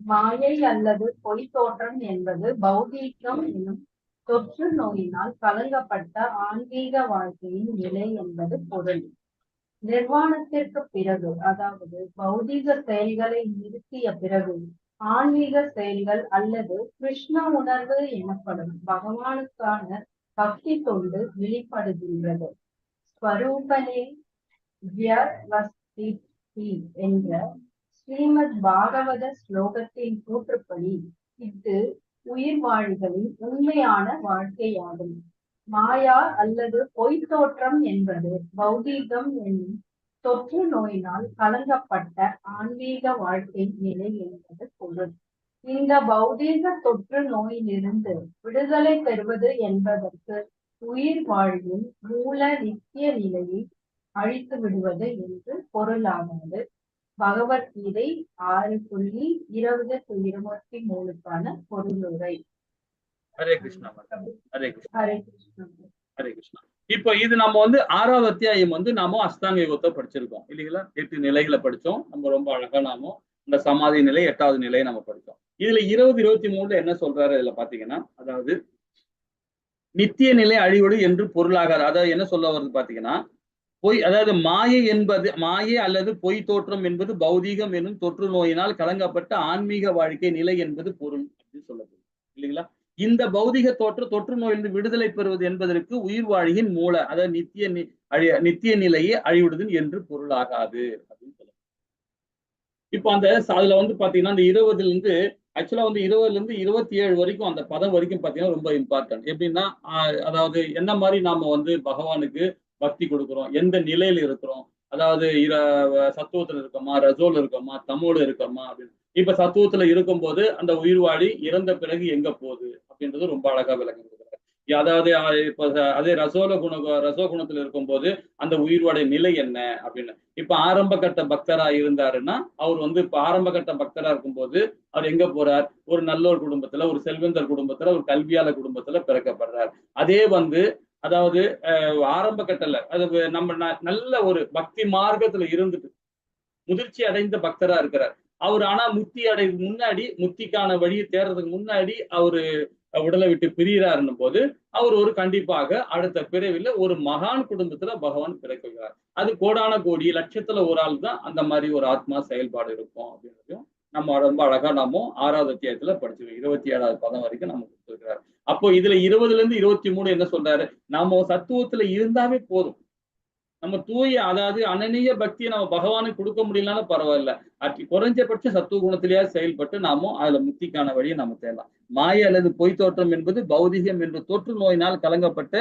மாயை அல்லது பொய் தோற்றம் என்பது பௌதீகம் எனும் தொற்று நோயினால் கலங்கப்பட்ட ஆன்மீக வாழ்க்கையின் நிலை என்பது பொருள். நிர்வாணத்திற்கு பிறகு அதாவது பௌதீக செயல்களை நிறுத்திய பிறகு ஆன்மீக செயல்கள் அல்லது கிருஷ்ண உணர்வு எனப்படும் பகவானுக்கான பக்தி தொண்டு வெளிப்படுகின்றது. ஸ்வரூபனே என்ற ஸ்ரீமத் பாகவத ஸ்லோகத்தின் கூற்றுப்படி இது உயிர்வாழிகளின் உண்மையான வாழ்க்கையாகும். மாயா அல்லது பொய் தோற்றம் என்பது பௌதீகம் என்னும் தொற்று நோயினால் கலங்கப்பட்ட ஆன்மீக வாழ்க்கை நிலை என்பது பொருள். இந்த பௌதீக தொற்று நோயிலிருந்து விடுதலை பெறுவது என்பதற்கு உயிர் வாழ்வின் மூல நித்திய நிலையை அழித்து விடுவது என்று பொருளானது. பகவத்கீதை 6.20-23க்கான பொருளுரை. ஹரே கிருஷ்ணா. ஹரே கிருஷ்ணா. ஹரே கிருஷ்ணா. ஹரே கிருஷ்ணா. இப்ப இது நம்ம வந்து 6வது அத்தியாயம் வந்து நாம அஷ்டாங்க யோகத்தை படிச்சிருக்கோம் இல்லைங்களா? 8 நிலைகளை படிச்சோம். நம்ம ரொம்ப அழகா நாம இந்த சமாதி நிலை 8வது நிலையை நம்ம படிச்சோம். இதுல 20-23 என்ன சொல்றாரு இதுல பாத்தீங்கன்னா அதாவது நித்திய நிலை அழிவடு என்று பொருளாகாது. அதாவது என்ன சொல்ல வருது பாத்தீங்கன்னா பொய் அதாவது மாயை அல்லது பொய் தோற்றம் என்பது பௌதீகம் என்னும் தொற்று நோயினால் கலங்கப்பட்ட ஆன்மீக வாழ்க்கை நிலை என்பது பொருள் அப்படின்னு சொல்லப்படுது இல்லைங்களா? இந்த பௌதிக தொற்று நோயிலிருந்து விடுதலை பெறுவது என்பதற்கு உயிர் வாழ்கின் மூல அதாவது நித்திய நிலையை அழிவிடுது என்று பொருளாகாது அப்படின்னு சொல்ல. இப்ப அதுல வந்து பாத்தீங்கன்னா அந்த 20லிருந்து ஆக்சுவலா வந்து 20லிருந்து 27 வரைக்கும் அந்த பதம் வரைக்கும் பாத்தீங்கன்னா ரொம்ப இம்பார்ட்டன்ட். எப்படின்னா அதாவது என்ன மாதிரி நாம வந்து பகவானுக்கு பக்தி கொடுக்குறோம், எந்த நிலையில இருக்கிறோம், அதாவது சத்துவத்துல இருக்கோமா, ரஜோல இருக்கோமா, தமோல இருக்கோமா அப்படின்னு. இப்ப சத்துவத்துல இருக்கும்போது அந்த உயிர்வாழி இறந்த பிறகு எங்க போகுது அப்படின்றது ரொம்ப அழகா விளக்கம் கொடுக்குறாரு. அதாவது இப்ப அதே ரசோகுணத்துல இருக்கும்போது அந்த உயிர்வாடைய நிலை என்ன அப்படின்னு. இப்ப ஆரம்ப கட்ட பக்தரா இருந்தாருன்னா அவர் வந்து இப்ப ஆரம்ப கட்ட பக்தரா இருக்கும்போது அவர் எங்க போறார்? ஒரு நல்லோர் குடும்பத்துல, ஒரு செல்வந்தர் குடும்பத்துல, ஒரு கல்வியாளர் குடும்பத்துல பிறக்கப்படுறார். அதே வந்து அதாவது ஆரம்ப கட்டல அது நம்ம நல்ல ஒரு பக்தி மார்க்கத்துல இருந்துட்டு முதிர்ச்சி அடைந்த பக்தரா இருக்கிறார். அவர் ஆனா முன்னாடி முத்திக்கான வழியை தேர்றதுக்கு முன்னாடி அவரு உடலை விட்டு பிரியறாருன்னும் போது அவர் ஒரு கண்டிப்பாக அடுத்த பிறவில ஒரு மகான் குடும்பத்துல பகவான் பிறக்குகிறார். அது கோடான கோடி லட்சத்துல ஒரு ஆள் தான் அந்த மாதிரி ஒரு ஆத்மா செயல்பாடு இருக்கும் அப்படின்றதையும் நம்ம ரொம்ப அழகா நாம 6வது அத்தியாயத்துல படிச்சிருக்கோம். 27வது பதம் வரைக்கும் நம்ம கொடுத்திருக்கிறார். அப்போ இதுல 20ல இருந்து 23 என்ன சொல்றாரு? நாம சத்துவத்துல இருந்தாவே போதும். நம்ம தூய அதாவது அனநிய பக்தியை நம்ம பகவானுக்கு கொடுக்க முடியலனாலும் பரவாயில்ல. குறைஞ்சபட்ச சத்துவ குணத்திலேயே செயல்பட்டு நாமும் அதுல முக்திக்கான வழியை நம்ம தேடலாம். மாயை அல்லது பொய் தோற்றம் என்பது பௌதிகம் என்ற தொற்று நோயினால் கலங்கப்பட்ட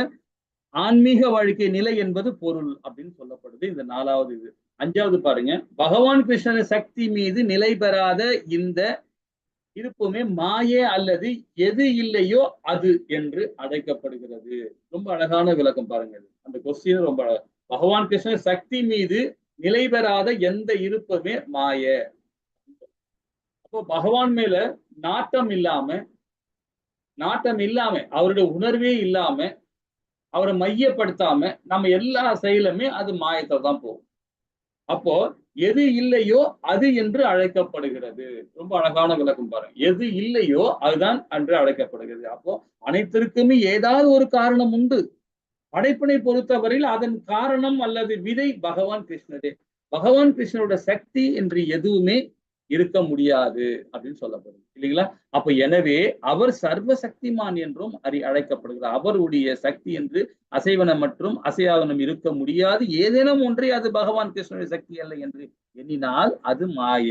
ஆன்மீக வாழ்க்கை நிலை என்பது பொருள் அப்படின்னு சொல்லப்படுது. இந்த 4வது இது. 5வது பாருங்க, பகவான் கிருஷ்ணன் சக்தி மீது நிலை பெறாத இந்த இருப்புமே மாயே அல்லது எது இல்லையோ அது என்று அழைக்கப்படுகிறது. ரொம்ப அழகான விளக்கம் பாருங்க. அந்த கொஸ்டின் ரொம்ப அழகா. பகவான் கிருஷ்ணன் சக்தி மீது நிலை பெறாத எந்த இருப்புமே மாய. அப்போ பகவான் மேல நாட்டம் இல்லாம அவருடைய உணர்வே இல்லாம அவரை மையப்படுத்தாம நம்ம எல்லா செயலுமே அது மாயத்தை தான் போகும். அப்போ எது இல்லையோ அது என்று அழைக்கப்படுகிறது. ரொம்ப அழகான விளக்கம் பாருங்க. எது இல்லையோ அதுதான் என்று அழைக்கப்படுகிறது. அப்போ அனைத்திற்குமே ஏதாவது ஒரு காரணம் உண்டு. படைப்பினை பொறுத்தவரையில் அதன் காரணம் அல்லது விதை பகவான் கிருஷ்ணரே. பகவான் கிருஷ்ணரோட சக்தி என்று எதுவுமே இருக்க முடியாது அப்படின்னு சொல்லப்படுது இல்லைங்களா? அப்ப எனவே அவர் சர்வ சக்திமான் என்றும் அழைக்கப்படுகிறார். அவருடைய சக்தி என்று அசைவனம் மற்றும் அசையாவனம் இருக்க முடியாது. ஏதேனும் ஒன்றை அது பகவான் கிருஷ்ணனுடைய சக்தி அல்ல என்று எண்ணினால் அது மாய.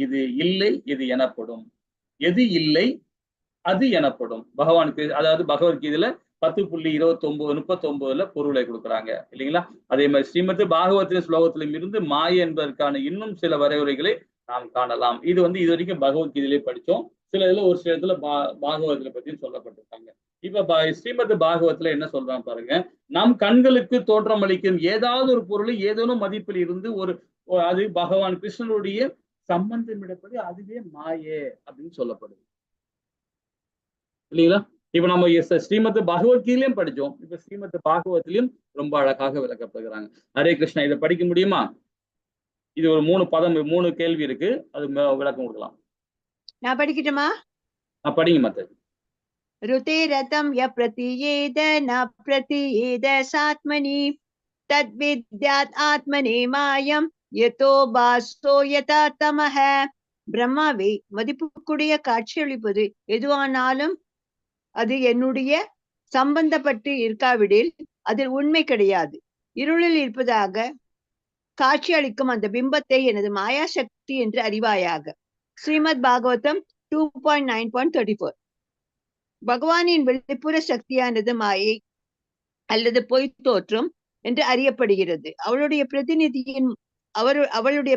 இது இல்லை இது எனப்படும். எது இல்லை அது எனப்படும். பகவானுக்கு அதாவது பகவத்கீதையில 10.39 பொருளை கொடுக்குறாங்க இல்லைங்களா? அதே மாதிரி ஸ்ரீமத் பாகவத்தின் ஸ்லோகத்திலும் இருந்து மாய என்பதற்கான இன்னும் சில வரையறைகளை நாம் காணலாம். இது வந்து இது வரைக்கும் பகவத்கீதையிலே படிச்சோம். சில இதுல ஒரு சில இடத்துல பாகவதத்தை பற்றியும் சொல்லப்பட்டிருக்காங்க. இப்ப ஸ்ரீமத் பாகவத்துல என்ன சொல்றான் பாருங்க. நம் கண்களுக்கு தோற்றம் அளிக்கும் ஏதாவது ஒரு பொருளை ஏதேனும் மதிப்பில் இருந்து அது பகவான் கிருஷ்ணனுடைய சம்பந்தம் இடப்படி அதுவே மாயே அப்படின்னு சொல்லப்படுது இல்லைங்களா? இப்ப நம்ம ஸ்ரீமத் பகவத்கீதையிலையும் படிச்சோம். இப்ப ஸ்ரீமத் பாகவத்திலையும் ரொம்ப அழகாக விளக்கப்படுகிறாங்க. ஹரே கிருஷ்ணா. இதை படிக்க முடியுமா? இது ஒரு 3 கேள்வி இருக்கு. அது விளக்கம் கொடுக்கலாம். நான் படிக்கட்டுமா? படிங்க மத்த. ருதேரதம் ய பிரதியேத ந பிரதியேத சாத்மனி தத்வித்யாத் ஆத்மனே மாயம் யதோ பாசோ யதா தமஹ. பிரம்மாவை மதிப்புக்குரிய காட்சியளிப்பது எதுவானாலும் அது என்னுடைய சம்பந்தப்பட்டு இருக்காவிடில் அதில் உண்மை கிடையாது. இருளில் இருப்பதாக காட்சி அளிக்கும் அந்த பிம்பத்தை எனது மாயா சக்தி என்று அறிவாயாக. ஸ்ரீமத் பாகவதம் 2.9.34. பகவானின் வெளிப்புற சக்தியானது மாயை அல்லது பொய் தோற்றம் என்று அறியப்படுகிறது. அவளுடைய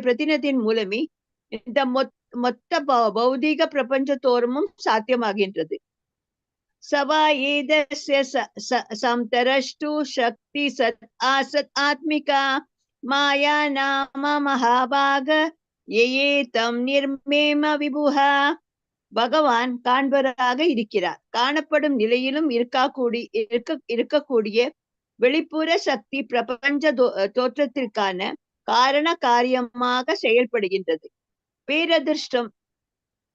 பிரதிநிதியின் மூலமே இந்த மொத்த பௌதீக பிரபஞ்ச தோற்றமும் சாத்தியமாகின்றது. சவா ஏதஸ்ய சம்தரஷ்டு சக்தி சத் ஆசத் ஆத்மிகா மாயா நாம மகாபாக ஏதம் நிர்மேம விபுஹா. பகவான் காண்பராக இருக்கிறார். காணப்படும் நிலையிலும் இருக்கக்கூடிய வெளிப்புற சக்தி பிரபஞ்ச தோற்றத்திற்கான காரண காரியமாக செயல்படுகின்றது. பேரதிர்ஷ்டம்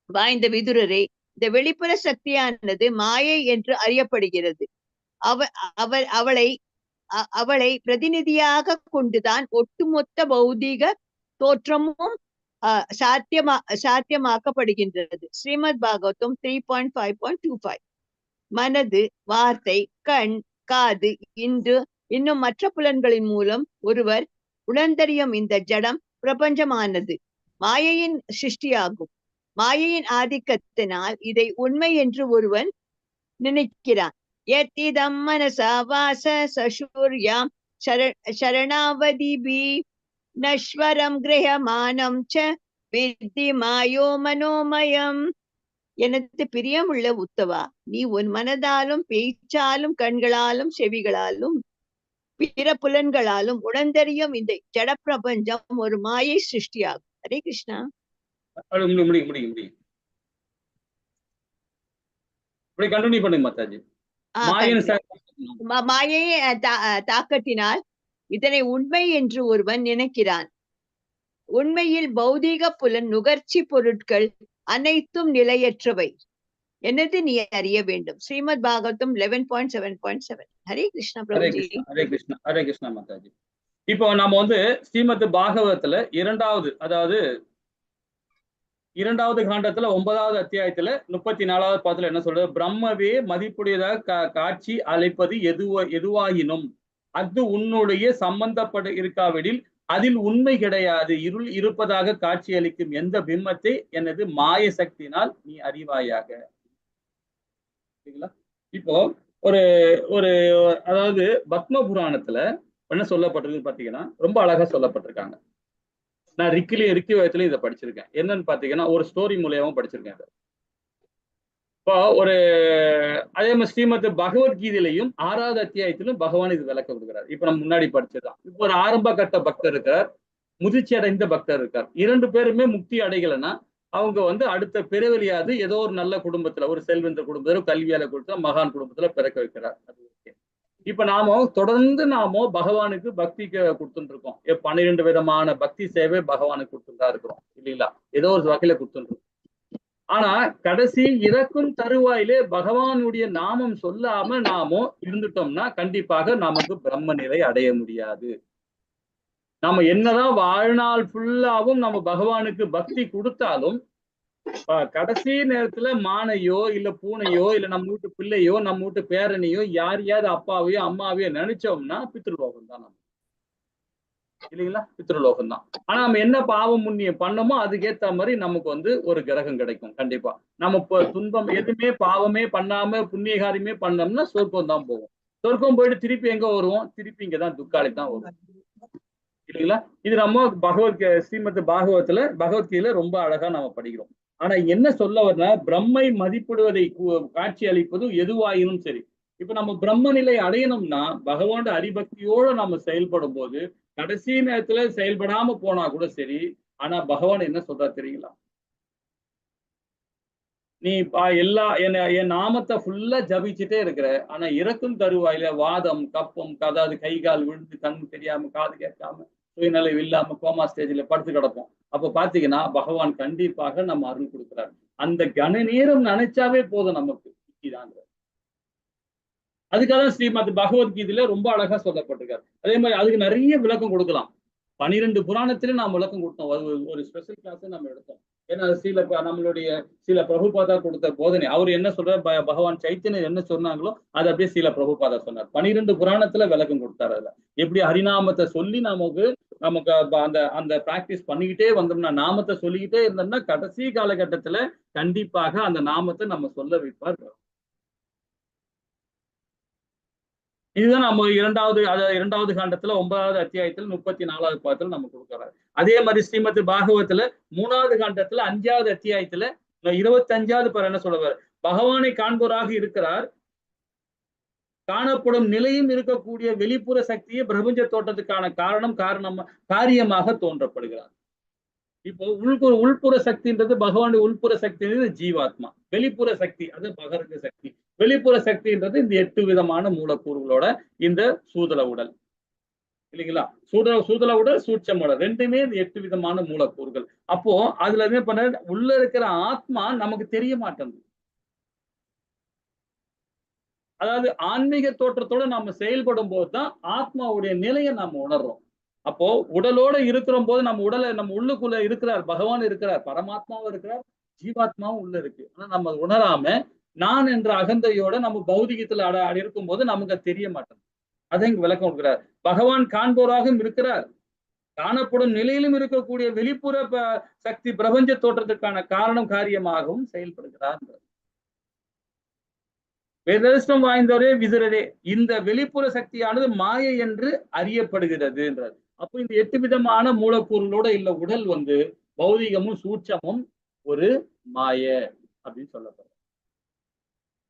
வாய்ந்த விதுரரே, இந்த வெளிப்புற சக்தியானது மாயை என்று அறியப்படுகிறது. அவளை பிரதிநிதியாக கொண்டுதான் ஒட்டுமொத்த பௌதீக தோற்றமும் சாத்தியமாக்கப்படுகின்றது. ஸ்ரீமத் பாகவதம் 3.5.25. மனது, வார்த்தை, கண், காது, இன்னும் மற்ற புலன்களின் மூலம் ஒருவர் உணர்ந்தறியும் இந்த ஜடம் பிரபஞ்சமானது மாயையின் சிருஷ்டியாகும். மாயையின் ஆதிக்கத்தினால் இதை உண்மை என்று ஒருவன் நினைக்கிறான். யத்திதம் மனசா வாச சசூர்யாம் சரணாவதிபி நஸ்வரம் கிரஹமானம் ச வித்தி மாயோ மனோமயம். எனது பிரியமுள்ள உத்தவா, நீ உன் மனதாலும் பேச்சாலும் கண்களாலும் செவிகளாலும் பிற புலன்களாலும் உணர்ந்தறியும் இந்த ஜட பிரபஞ்சம் ஒரு மாயை சிருஷ்டியாகும். ஹரே கிருஷ்ணா. முடியும் கண்டினியூ பண்ணுங்க மாதாஜி. மாயையை தாக்கத்தினால் இதனை உண்மை என்று ஒருவன் நினைக்கிறான். உண்மையில் பௌதீக புலன் நுகர்ச்சி பொருட்கள் அனைத்தும் நிலையற்றவை என்னது நீ அறிய வேண்டும். ஸ்ரீமத் பாகவதம் 11.7.7. ஹரே கிருஷ்ணா பிரபுஜி. ஹரே கிருஷ்ணா மாதாஜி. இப்போ நாம ஸ்ரீமத் பாகவதத்துல இரண்டாவது காண்டத்துல 9வது அத்தியாயத்துல 34வது பாதத்துல என்ன சொல்றது? பிரம்மவே மதிப்புடையதாக காட்சி அளிப்பது எதுவாயினும் அது உன்னுடைய சம்பந்தப்பட இருக்காவிடில் அதில் உண்மை கிடையாது. இருள் இருப்பதாக காட்சி அளிக்கும் எந்த பிம்பத்தை எனது மாய சக்தியினால் நீ அறிவாயாக. இப்போ ஒரு ஒரு அதாவது பத்ம புராணத்துல என்ன சொல்லப்பட்டிருக்கு பாத்தீங்கன்னா ரொம்ப அழகா சொல்லப்பட்டிருக்காங்க. நான் ரிக்கி வயத்துலயும் இதை படிச்சிருக்கேன். என்னன்னு பாத்தீங்கன்னா ஒரு ஸ்டோரி மூலியமும் படிச்சிருக்கேன். இப்போ அதே மாதிரி ஸ்ரீமத் பகவத்கீதையிலையும் 6வது அத்தியாயத்திலும் பகவான் இது விளக்க கொடுக்குறாரு. இப்ப நம்ம முன்னாடி படிச்சதுதான். இப்போ ஒரு ஆரம்ப கட்ட பக்தர் இருக்கார், முதிர்ச்சி அடைந்த பக்தர் இருக்கார். 2 பேருமே முக்தி அடைகலைன்னா அவங்க அடுத்த பிறவெளியாது ஏதோ ஒரு நல்ல குடும்பத்துல, ஒரு செல்வந்த குடும்பத்துல, கல்வியால கொடுத்தா மகான் குடும்பத்துல பிறக்க வைக்கிறார். அது ஓகே. இப்ப தொடர்ந்து பகவானுக்கு பக்தி கொடுத்துட்டு இருக்கோம். 12 விதமான பக்தி சேவை பகவானுக்கு கொடுத்துட்டு இருக்கிறோம் இல்லைங்களா? ஏதோ ஒரு வகையில கொடுத்துட்டு இருக்கோம். ஆனா கடைசி இறக்கும் தருவாயிலே பகவானுடைய நாமம் சொல்லாம இருந்துட்டோம்னா கண்டிப்பாக நமக்கு பிரம்ம நிலை அடைய முடியாது. நம்ம என்னதான் வாழ்நாள் ஃபுல்லாவும் நம்ம பகவானுக்கு பக்தி கொடுத்தாலும் கடைசி நேரத்துல மானையோ இல்ல பூனையோ இல்ல நம்ம வீட்டு பிள்ளையோ நம்ம வீட்டு பேரனையோ யாரையாவது அப்பாவையோ அம்மாவையோ நினைச்சோம்னா பித்ருலோகம் தான் நம்ம இல்லைங்களா? பித்ருலோகம் தான். ஆனா நம்ம என்ன பாவம் புண்ணியம் பண்ணமோ அதுக்கேத்த மாதிரி நமக்கு ஒரு கிரகம் கிடைக்கும். கண்டிப்பா நம்ம இப்போ துன்பம் எதுவுமே பாவமே பண்ணாம புண்ணியகாரியமே பண்ணோம்னா சொர்க்கம் தான் போவோம். சொர்க்கம் போயிட்டு திருப்பி எங்க வருவோம்? திருப்பி இங்கதான் துக்காளி தான் வரும் இல்லைங்களா? இது நம்ம ஸ்ரீமத் பகவத்கீதையில ரொம்ப அழகா நம்ம படிக்கிறோம். ஆனா என்ன சொல்ல வரனா, பிரம்மை மதிப்பிடுவதை காட்சி அளிப்பது எதுவாயினும் சரி. இப்ப நம்ம பிரம்ம நிலை அடையணும்னா பகவானோட ஹரிபக்தியோட நம்ம செயல்படும் போது கடைசி நேரத்துல செயல்படாம போனா கூட சரி. ஆனா பகவான் என்ன சொல்றா தெரியுங்களா? நீ என் நாமத்தை ஃபுல்லா ஜபிச்சுட்டே இருக்கிற, ஆனா இறக்கும் தருவாயில வாதம் கப்பம் அதாவது கை கால் விழுந்து கண் தெரியாம காது கேட்காம சுயநிலைவு இல்லாம கோமா ஸ்டேஜ்ல படுத்து கிடப்போம். அப்ப பாத்தீங்கன்னா பகவான் கண்டிப்பாக நம்ம அருள் கொடுக்கிறார். அந்த கன நேரம் நினைச்சாவே போதும் நமக்கு இதாங்க. அதுக்காக ஸ்ரீமத் பகவத்கீதையில ரொம்ப அழகா சொல்லப்பட்டிருக்காரு. அதே மாதிரி அதுக்கு நிறைய விளக்கம் கொடுக்கலாம். 12 புராணத்திலே நாம் விளக்கம் கொடுத்தோம். ஒரு ஸ்பெஷல் கிளாஸ் நம்ம எடுத்தோம். ஏன்னா நம்மளுடைய சில பிரபுபாதா கொடுத்த போதனை அவர் என்ன சொல்றாரு, பகவான் சைத்தன்யர் என்ன சொன்னாங்களோ அதை அப்படியே சில பிரபுபாதா சொன்னார். 12 புராணத்துல விளக்கம் கொடுத்தாரு. அதுல எப்படி ஹரிநாமத்தை சொல்லி நமக்கு அந்த பிராக்டிஸ் பண்ணிக்கிட்டே வந்தோம்னா, நாமத்தை சொல்லிக்கிட்டே இருந்தோம்னா கடைசி காலகட்டத்துல கண்டிப்பாக அந்த நாமத்தை நம்ம சொல்ல வைப்பார். இதுதான் நம்ம இரண்டாவது காண்டத்துல 9வது அத்தியாயத்துல 34வது பாதத்துல நம்ம கொடுக்குறாரு. அதே மாதிரி ஸ்ரீமத் பாகவத்துல 3வது காண்டத்துல 5வது அத்தியாயத்துல 25வது பார் என்ன சொல்லுவார்? பகவானை காண்போராக இருக்கிறார், காணப்படும் நிலையும் இருக்கக்கூடிய வெளிப்புற சக்தியை பிரபஞ்ச தோட்டத்துக்கான காரியமாக தோன்றப்படுகிறார். இப்போ உள்புற சக்தின்றது பகவானுடைய உள்புற சக்தின்றது ஜீவாத்மா, வெளிப்புற சக்தி அது பகரங்க சக்தி, வெளிப்புற சக்தின்றது இந்த 8 விதமான மூலக்கூறுகளோட இந்த சூதல உடல் இல்லைங்களா? சூதல உடல் சூட்சம் உடல் ரெண்டுமே இந்த 8 விதமான மூலக்கூறுகள். அப்போ அதுல என்ன பண்ண உள்ள இருக்கிற ஆத்மா நமக்கு தெரிய மாட்டேங்குது. அதாவது ஆன்மீக தோற்றத்தோட நம்ம செயல்படும் போதுதான் ஆத்மாவுடைய நிலையை நாம உணர்றோம். அப்போ உடலோட இருக்கிற போது நம்ம உள்ளுக்குள்ள இருக்கிறார், பகவான் இருக்கிறார், பரமாத்மாவும் இருக்கிறார், ஜீவாத்மாவும் உள்ள இருக்கு. ஆனா நம்ம உணராம நான் என்ற அகந்தையோட நம்ம பௌதிகத்துல இருக்கும் போது நமக்கு தெரிய மாட்டேங்குது. அதை இங்க விளக்கம் கொடுக்கிறார். பகவான் காண்போராகவும் இருக்கிறார், காணப்படும் நிலையிலும் இருக்கக்கூடிய வெளிப்புற சக்தி பிரபஞ்ச தோற்றத்துக்கான காரியமாகவும் செயல்படுகிறார். வேதஸ்டம் வாய்ந்தவரே விதுரரே, இந்த வெளிப்புற சக்தியானது மாயை என்று அறியப்படுகிறது என்றார். அப்போ இந்த 8 விதமான மூலக்கூறுகளோட இல்ல உடல் பௌதிகமும் சூட்சமும் ஒரு மாய. அப்படின்னு சொல்லப்படுறது.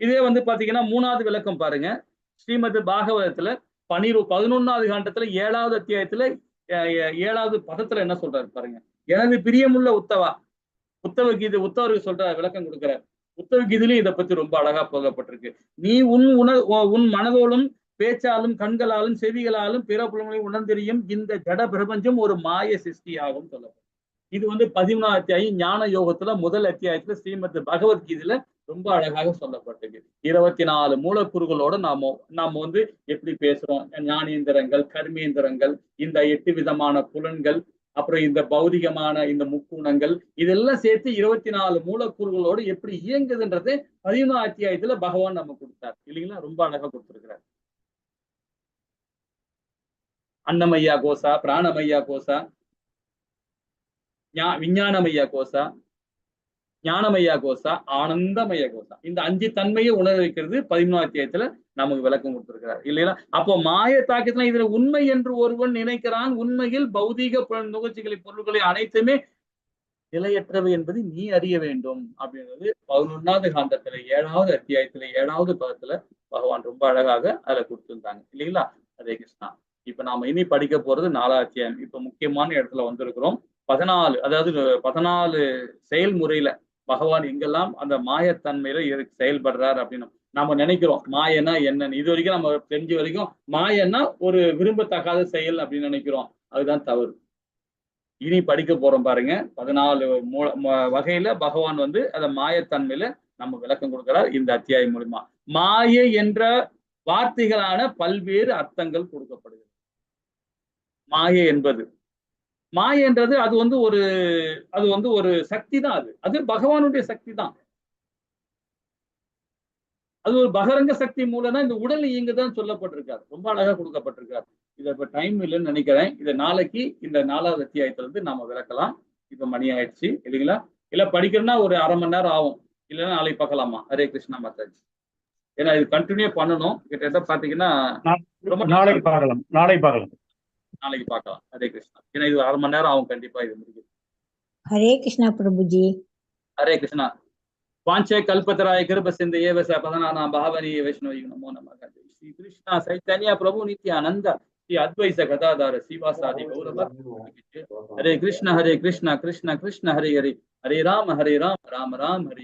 இதே வந்து பாத்தீங்கன்னா 3வது விளக்கம் பாருங்க. ஸ்ரீமத் பாகவதத்துல 11வது காண்டத்துல 7வது அத்தியாயத்துல 7வது பதத்துல என்ன சொல்றாரு பாருங்க. எனது பிரியமுள்ள உத்தவா, உத்தவருக்கு சொல்ற விளக்கம் கொடுக்கிறார். உத்தவ கீதையிலும் இதை பத்தி ரொம்ப அழகா போகப்பட்டிருக்கு. நீ உன் மனதோடும் பேச்சாலும் கண்களாலும் செவிகளாலும் பிற புலங்களையும் உணர்ந்தெரியும் இந்த ஜட பிரபஞ்சம் ஒரு மாய சிருஷ்டியாகும் சொல்லப்படும். இது வந்து 11வது அத்தியாயம் ஞான யோகத்துல முதல் அத்தியாயத்துல ஸ்ரீமத் பகவத்கீதையில ரொம்ப அழகாக சொல்லப்பட்டிருக்கு. 24 மூலக்கூறுகளோட நாம வந்து எப்படி பேசுறோம், ஞானேந்திரங்கள், கர்மேந்திரங்கள், இந்த 8 விதமான புலன்கள், அப்புறம் இந்த பௌதிகமான இந்த முக்குணங்கள், இதெல்லாம் சேர்த்து 24 மூலக்கூறுகளோடு எப்படி இயங்குதுன்றது 11வது அத்தியாயத்துல பகவான் நம்ம கொடுத்தார் இல்லைங்களா? ரொம்ப அழகா கொடுத்திருக்கிறார். அன்னமய்யா கோசா, பிராணமய்யா கோசா, விஞ்ஞானமய்யா கோசா, ஞானமய்யா கோசா, ஆனந்தமய கோசா, இந்த 5 தன்மையை உணர வைக்கிறது 11வது அத்தியாயத்துல நமக்கு விளக்கம் கொடுத்திருக்கிறார் இல்லையா? அப்போ மாய தாக்கத்துல இதுல உண்மை என்று ஒருவன் நினைக்கிறான். உண்மையில் பௌதீக நுகர்ச்சிகளை பொருட்களை அனைத்துமே நிலையற்றவை என்பதை நீ அறிய வேண்டும் அப்படின்றது 11வது காண்டத்துல 7வது அத்தியாயத்துல 7வது பதத்துல பகவான் ரொம்ப அழகாக அதுல கொடுத்திருந்தாங்க இல்லைங்களா? ஹரே கிருஷ்ணா. இப்ப நாம இனி படிக்க போறது 4வது அத்தியாயம். இப்ப முக்கியமான இடத்துல வந்திருக்கிறோம். 14 செயல்முறையில பகவான் எங்கெல்லாம் அந்த மாயத்தன்மையில செயல்படுறார் அப்படின்னு நம்ம நினைக்கிறோம். மாயன்னா என்னன்னு இது வரைக்கும் நம்ம தெரிஞ்ச வரைக்கும் மாயன்னா ஒரு விரும்பத்தக்காத செயல் அப்படின்னு நினைக்கிறோம். அதுதான் தவறு. இனி படிக்க போறோம் பாருங்க. 14 வகையில பகவான் வந்து அந்த மாயத்தன்மையில நம்ம விளக்கம் கொடுக்கிறார் இந்த அத்தியாயம் மூலமா. மாயை என்ற வார்த்தைகளான பல்வேறு அர்த்தங்கள் கொடுக்கப்படுகிறது. மாயை என்பது மாயன்றது அது வந்து ஒரு சக்தி தான். அது பகவானுடைய சக்தி தான். அது ஒரு பகரங்க சக்தி மூலம் தான் இந்த உடல் இயங்குதான் சொல்லப்பட்டிருக்காரு. ரொம்ப அழகா கொடுக்கப்பட்டிருக்காரு. இதை இப்ப டைம் இல்லைன்னு நினைக்கிறேன். இதை நாளைக்கு இந்த 4வது அத்தியாயத்துல இருந்து நாம விளக்கலாம். இப்ப மணி ஆயிடுச்சு இல்லைங்களா? இல்ல படிக்கிறோம்னா ஒரு அரை மணி நேரம் ஆகும். இல்லைன்னா நாளைக்கு பார்க்கலாமா? ஹரே கிருஷ்ணா மாதாஜி. ஏன்னா இது கண்டினியூ பண்ணணும். கிட்ட பாத்தீங்கன்னா நாளைக்கு பார்க்கலாம். ஹரே கிருஷ்ணா. ஏன்னா இது அரை மணி நேரம் ஆகும் கண்டிப்பா இது முடிக்கும். हरे कृष्णा प्रभु जी। हरे कृष्णा। वाञ्छे कल्पतराय कृप सिन्धये वैसा पदनानां भावनीय वैष्णवी नमो नमः। श्री कृष्ण चैतन्य प्रभु नित्यानंद श्री अद्वैत गदाधर श्रीवासादि गौर भक्त। हरे कृष्ण कृष्ण कृष्ण हरे हरे, हरे राम राम राम हरे